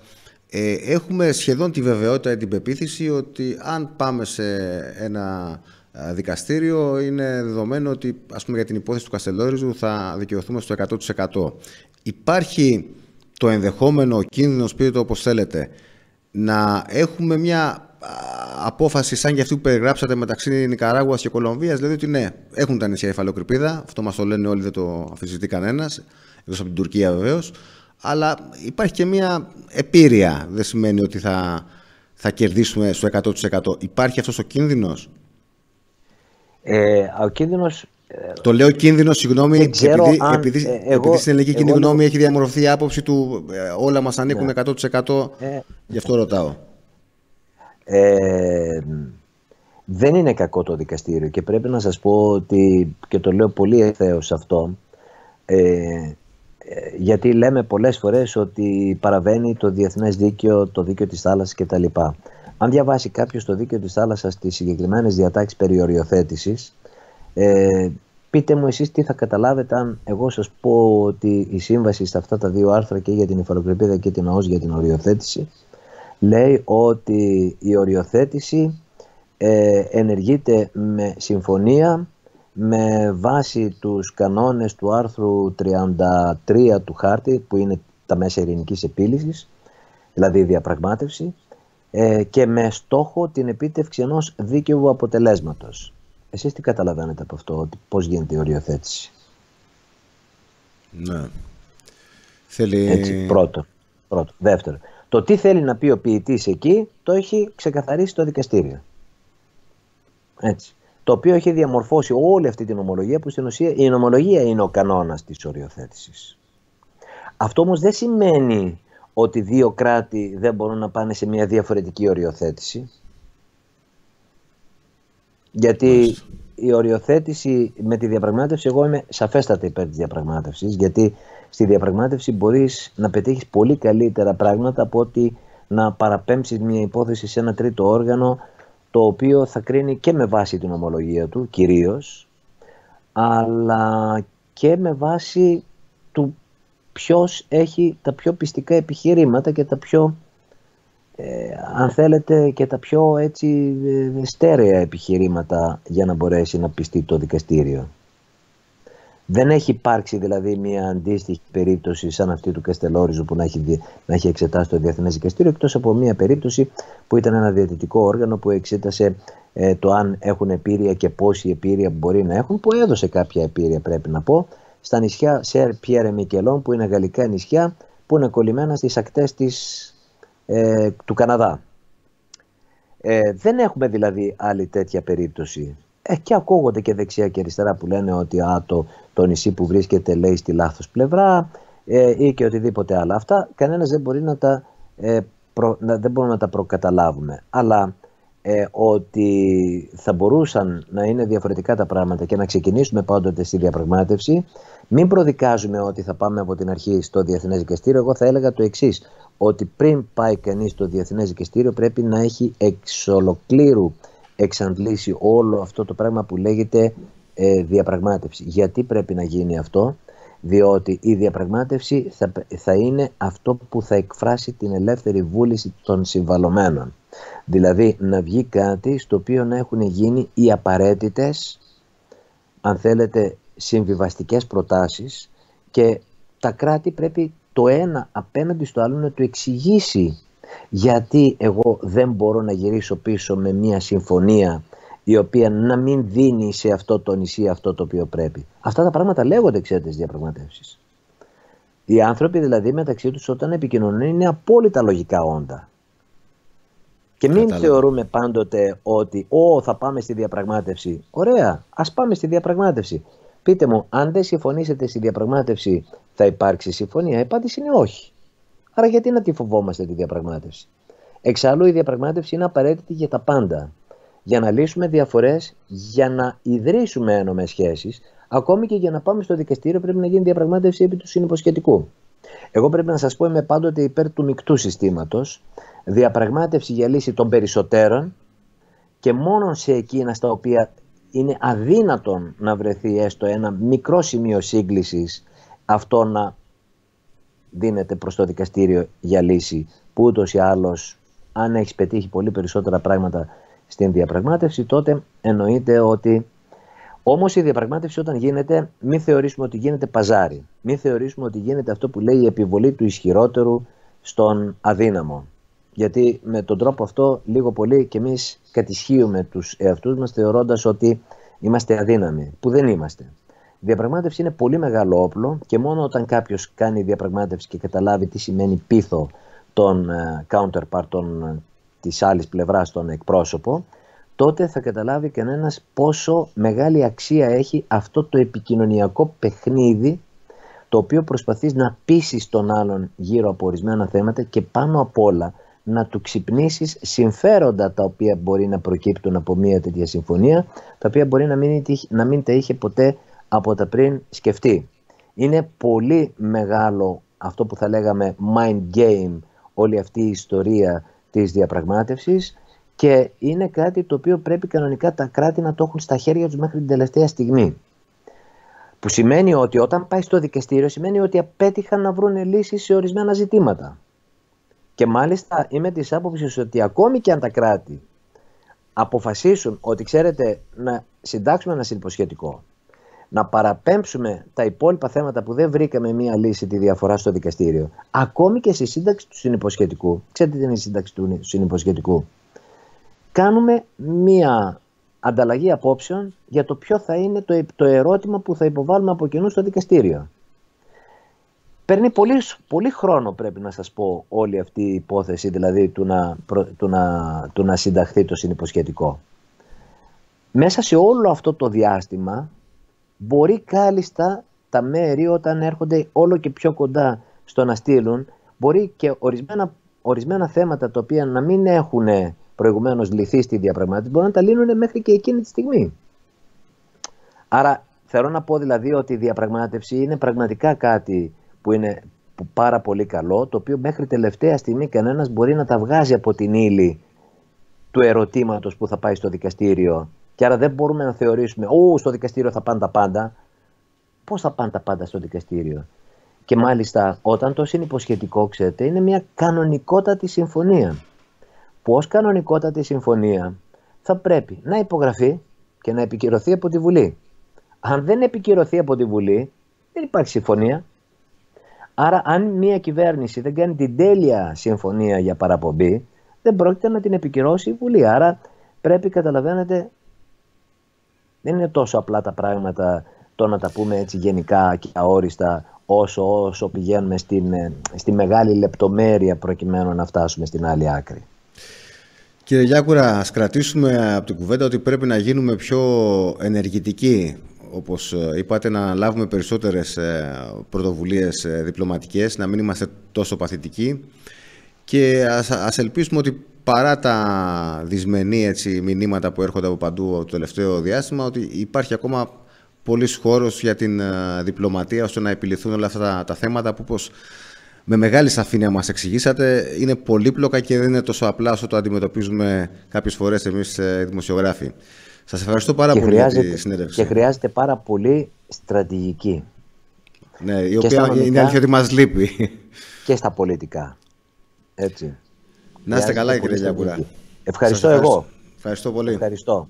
έχουμε σχεδόν τη βεβαιότητα ή την πεποίθηση ότι αν πάμε σε ένα δικαστήριο είναι δεδομένο ότι, ας πούμε, για την υπόθεση του Καστελόριζου θα δικαιωθούμε στο 100%. Υπάρχει το ενδεχόμενο, ο κίνδυνος, πείτε το όπως θέλετε, να έχουμε μια απόφαση σαν και αυτή που περιγράψατε μεταξύ Νικαράγουας και Κολομβίας, δηλαδή ότι ναι, έχουν τα νησιά υφαλοκρηπίδα, αυτό μας το λένε όλοι, δεν το αμφισβητεί κανένας, εκτός από την Τουρκία βεβαίως, αλλά υπάρχει και μια επίρρεια, δεν σημαίνει ότι θα κερδίσουμε στο 100%. Υπάρχει αυτός ο κίνδυνος? Ο κίνδυνος... Το λέω κίνδυνο, συγγνώμη, επειδή στην ελληνική κοινή γνώμη έχει διαμορφωθεί η άποψη του όλα μας ανήκουν 100%, γι' αυτό ρωτάω. Δεν είναι κακό το δικαστήριο και πρέπει να σας πω ότι, και το λέω πολύ ευθέως αυτό, γιατί λέμε πολλές φορές ότι παραβαίνει το διεθνές δίκαιο, το δίκαιο της θάλασσας κτλ. Αν διαβάσει κάποιος το δίκαιο της θάλασσας τις συγκεκριμένες διατάξεις περί οριοθέτησης, πείτε μου εσείς τι θα καταλάβετε αν εγώ σας πω ότι η σύμβαση στα αυτά τα δύο άρθρα, και για την υφαλοκρηπίδα και την ΟΟΣ για την οριοθέτηση, λέει ότι η οριοθέτηση ενεργείται με συμφωνία με βάση τους κανόνες του άρθρου 33 του χάρτη, που είναι τα μέσα ειρηνικής επίλυσης, δηλαδή η διαπραγμάτευση, και με στόχο την επίτευξη ενός δίκαιου αποτελέσματος. Εσείς τι καταλαβαίνετε από αυτό, ότι πώς γίνεται η οριοθέτηση? Ναι. Έτσι, πρώτο. Δεύτερο, το τι θέλει να πει ο ποιητής εκεί το έχει ξεκαθαρίσει το δικαστήριο. Έτσι. Το οποίο έχει διαμορφώσει όλη αυτή την νομολογία, που στην ουσία η νομολογία είναι ο κανόνας της οριοθέτησης. Αυτό όμως δεν σημαίνει ότι δύο κράτη δεν μπορούν να πάνε σε μια διαφορετική οριοθέτηση. Γιατί η οριοθέτηση με τη διαπραγμάτευση, εγώ είμαι σαφέστατα υπέρ της διαπραγμάτευσης, γιατί στη διαπραγμάτευση μπορείς να πετύχεις πολύ καλύτερα πράγματα από ότι να παραπέμψεις μια υπόθεση σε ένα τρίτο όργανο, το οποίο θα κρίνει και με βάση την ομολογία του κυρίως, αλλά και με βάση του ποιος έχει τα πιο πιστικά επιχειρήματα και τα πιο αν θέλετε, και τα πιο έτσι στέρεα επιχειρήματα για να μπορέσει να πιστεί το δικαστήριο. Δεν έχει υπάρξει δηλαδή μια αντίστοιχη περίπτωση σαν αυτή του Καστελόριζου που να έχει εξετάσει το Διεθνές Δικαστήριο, εκτός από μια περίπτωση που ήταν ένα διαιτητικό όργανο που εξέτασε το αν έχουν επίρρεια και πόση επίρρεια μπορεί να έχουν, που έδωσε κάποια επίρρεια, πρέπει να πω, στα νησιά Σερ Πιέρε Μικελόν, που είναι γαλλικά νησιά που είναι κολλημένα στις ακτές του Καναδά. Δεν έχουμε δηλαδή άλλη τέτοια περίπτωση. Και ακούγονται και δεξιά και αριστερά που λένε ότι το νησί που βρίσκεται λέει στη λάθος πλευρά ή και οτιδήποτε άλλο. Αυτά κανένας δεν μπορεί δεν μπορούμε να τα προκαταλάβουμε. Αλλά ότι θα μπορούσαν να είναι διαφορετικά τα πράγματα και να ξεκινήσουμε πάντοτε στη διαπραγμάτευση, μην προδικάζουμε ότι θα πάμε από την αρχή στο Διεθνές Δικαστήριο. Εγώ θα έλεγα το εξής, ότι πριν πάει κανείς στο Διεθνές Δικαστήριο πρέπει να έχει εξ ολοκλήρου εξαντλήσει όλο αυτό το πράγμα που λέγεται διαπραγμάτευση. Γιατί πρέπει να γίνει αυτό? Διότι η διαπραγμάτευση θα είναι αυτό που θα εκφράσει την ελεύθερη βούληση των συμβαλωμένων. Δηλαδή να βγει κάτι στο οποίο να έχουν γίνει οι απαραίτητες, αν θέλετε, συμβιβαστικές προτάσεις, και τα κράτη πρέπει το ένα απέναντι στο άλλο να του εξηγήσει γιατί εγώ δεν μπορώ να γυρίσω πίσω με μια συμφωνία η οποία να μην δίνει σε αυτό το νησί αυτό το οποίο πρέπει. Αυτά τα πράγματα λέγονται, ξέρετε, στις διαπραγματεύσεις. Οι άνθρωποι δηλαδή μεταξύ τους όταν επικοινωνούν είναι απόλυτα λογικά όντα. Και μην θεωρούμε πάντοτε ότι θα πάμε στη διαπραγμάτευση. Ωραία, ας πάμε στη διαπραγμάτευση. Πείτε μου, αν δεν συμφωνήσετε στη διαπραγμάτευση θα υπάρξει συμφωνία? Η απάντηση είναι όχι. Άρα γιατί να τη φοβόμαστε τη διαπραγμάτευση? Εξάλλου η διαπραγμάτευση είναι απαραίτητη για τα πάντα. Για να λύσουμε διαφορές, για να ιδρύσουμε ένομες σχέσεις, ακόμη και για να πάμε στο δικαστήριο πρέπει να γίνει διαπραγμάτευση επί του συνυποσχετικού. Εγώ πρέπει να σας πω, είμαι πάντοτε υπέρ του μεικτού συστήματος. Διαπραγμάτευση για λύση των περισσότερων και μόνο σε εκείνα στα οποία είναι αδύνατον να βρεθεί έστω ένα μικρό σημείο σύγκλησης, αυτό να δίνεται προς το δικαστήριο για λύση, που ούτως ή άλλως αν έχεις πετύχει πολύ περισσότερα πράγματα στην διαπραγμάτευση, τότε εννοείται ότι... Όμως η διαπραγμάτευση όταν γίνεται, μην θεωρήσουμε ότι γίνεται παζάρι. Μην θεωρήσουμε ότι γίνεται αυτό που λέει η επιβολή του ισχυρότερου στον αδύναμο. Γιατί με τον τρόπο αυτό λίγο πολύ και εμείς κατισχύουμε τους εαυτούς μας θεωρώντας ότι είμαστε αδύναμοι, που δεν είμαστε. Η διαπραγμάτευση είναι πολύ μεγάλο όπλο και μόνο όταν κάποιος κάνει διαπραγμάτευση και καταλάβει τι σημαίνει πείθο τον counterpart, της άλλης πλευράς, τον εκπρόσωπο, τότε θα καταλάβει κανένας πόσο μεγάλη αξία έχει αυτό το επικοινωνιακό παιχνίδι, το οποίο προσπαθείς να πείσεις τον άλλον γύρω από ορισμένα θέματα και πάνω απ' όλα να του ξυπνήσεις συμφέροντα τα οποία μπορεί να προκύπτουν από μια τέτοια συμφωνία, τα οποία μπορεί να μην τα είχε ποτέ από τα πριν σκεφτεί. Είναι πολύ μεγάλο αυτό που θα λέγαμε mind game, όλη αυτή η ιστορία της διαπραγμάτευσης, και είναι κάτι το οποίο πρέπει κανονικά τα κράτη να το έχουν στα χέρια τους μέχρι την τελευταία στιγμή. Που σημαίνει ότι όταν πάει στο δικαστήριο σημαίνει ότι απέτυχαν να βρουν λύσεις σε ορισμένα ζητήματα. Και μάλιστα είμαι της άποψης ότι ακόμη και αν τα κράτη αποφασίσουν ότι ξέρετε να συντάξουμε ένα συνυποσχετικό, να παραπέμψουμε τα υπόλοιπα θέματα που δεν βρήκαμε μία λύση τη διαφορά στο δικαστήριο, ακόμη και στη σύνταξη του συνυποσχετικού, ξέρετε τι είναι η σύνταξη του συνυποσχετικού? Κάνουμε μία ανταλλαγή απόψεων για το ποιο θα είναι το ερώτημα που θα υποβάλουμε από κοινού στο δικαστήριο. Παίρνει πολύ χρόνο, πρέπει να σας πω, όλη αυτή η υπόθεση, δηλαδή του να συνταχθεί το συνυποσχετικό. Μέσα σε όλο αυτό το διάστημα μπορεί κάλλιστα τα μέρη, όταν έρχονται όλο και πιο κοντά στο να στείλουν, μπορεί και ορισμένα θέματα τα οποία να μην έχουν προηγουμένως λυθεί στη διαπραγμάτευση, μπορεί να τα λύνουν μέχρι και εκείνη τη στιγμή. Άρα θέλω να πω δηλαδή ότι η διαπραγμάτευση είναι πραγματικά κάτι που είναι πάρα πολύ καλό, το οποίο μέχρι τελευταία στιγμή κανένας μπορεί να τα βγάζει από την ύλη του ερωτήματος που θα πάει στο δικαστήριο. Και άρα δεν μπορούμε να θεωρήσουμε στο δικαστήριο θα πάνε τα πάντα. Πώς θα πάνε τα πάντα στο δικαστήριο? Και μάλιστα όταν το συνυποσχετικό, ξέρετε, είναι μια κανονικότατη συμφωνία. που ως κανονικότατη συμφωνία θα πρέπει να υπογραφεί και να επικυρωθεί από τη Βουλή. Αν δεν επικυρωθεί από τη Βουλή, δεν υπάρχει συμφωνία. Άρα αν μια κυβέρνηση δεν κάνει την τέλεια συμφωνία για παραπομπή, δεν πρόκειται να την επικυρώσει η Βουλή. Άρα πρέπει, καταλαβαίνετε, δεν είναι τόσο απλά τα πράγματα το να τα πούμε έτσι γενικά και αόριστα, όσο πηγαίνουμε στη μεγάλη λεπτομέρεια προκειμένου να φτάσουμε στην άλλη άκρη. Κύριε Λιάκουρα, ας κρατήσουμε από την κουβέντα ότι πρέπει να γίνουμε πιο ενεργητικοί, όπως είπατε, να λάβουμε περισσότερες πρωτοβουλίες διπλωματικές, να μην είμαστε τόσο παθητικοί, και ας ελπίσουμε ότι παρά τα δυσμενή μηνύματα που έρχονται από παντού το τελευταίο διάστημα, ότι υπάρχει ακόμα πολύς χώρος για την διπλωματία ώστε να επιληθούν όλα αυτά τα θέματα που, όπως με μεγάλη σαφήνεια μας εξηγήσατε, είναι πολύπλοκα και δεν είναι τόσο απλά όσο το αντιμετωπίζουμε κάποιες φορές εμείς δημοσιογράφοι. Σας ευχαριστώ πάρα πολύ για τη συνέντευξη. Και χρειάζεται πάρα πολύ στρατηγική. Ναι, η οποία είναι αλήθεια ότι μας λείπει. Και στα πολιτικά. Έτσι. Να είστε καλά, κύριε Λιάκουρα. Ευχαριστώ εγώ. Ευχαριστώ πολύ. Ευχαριστώ.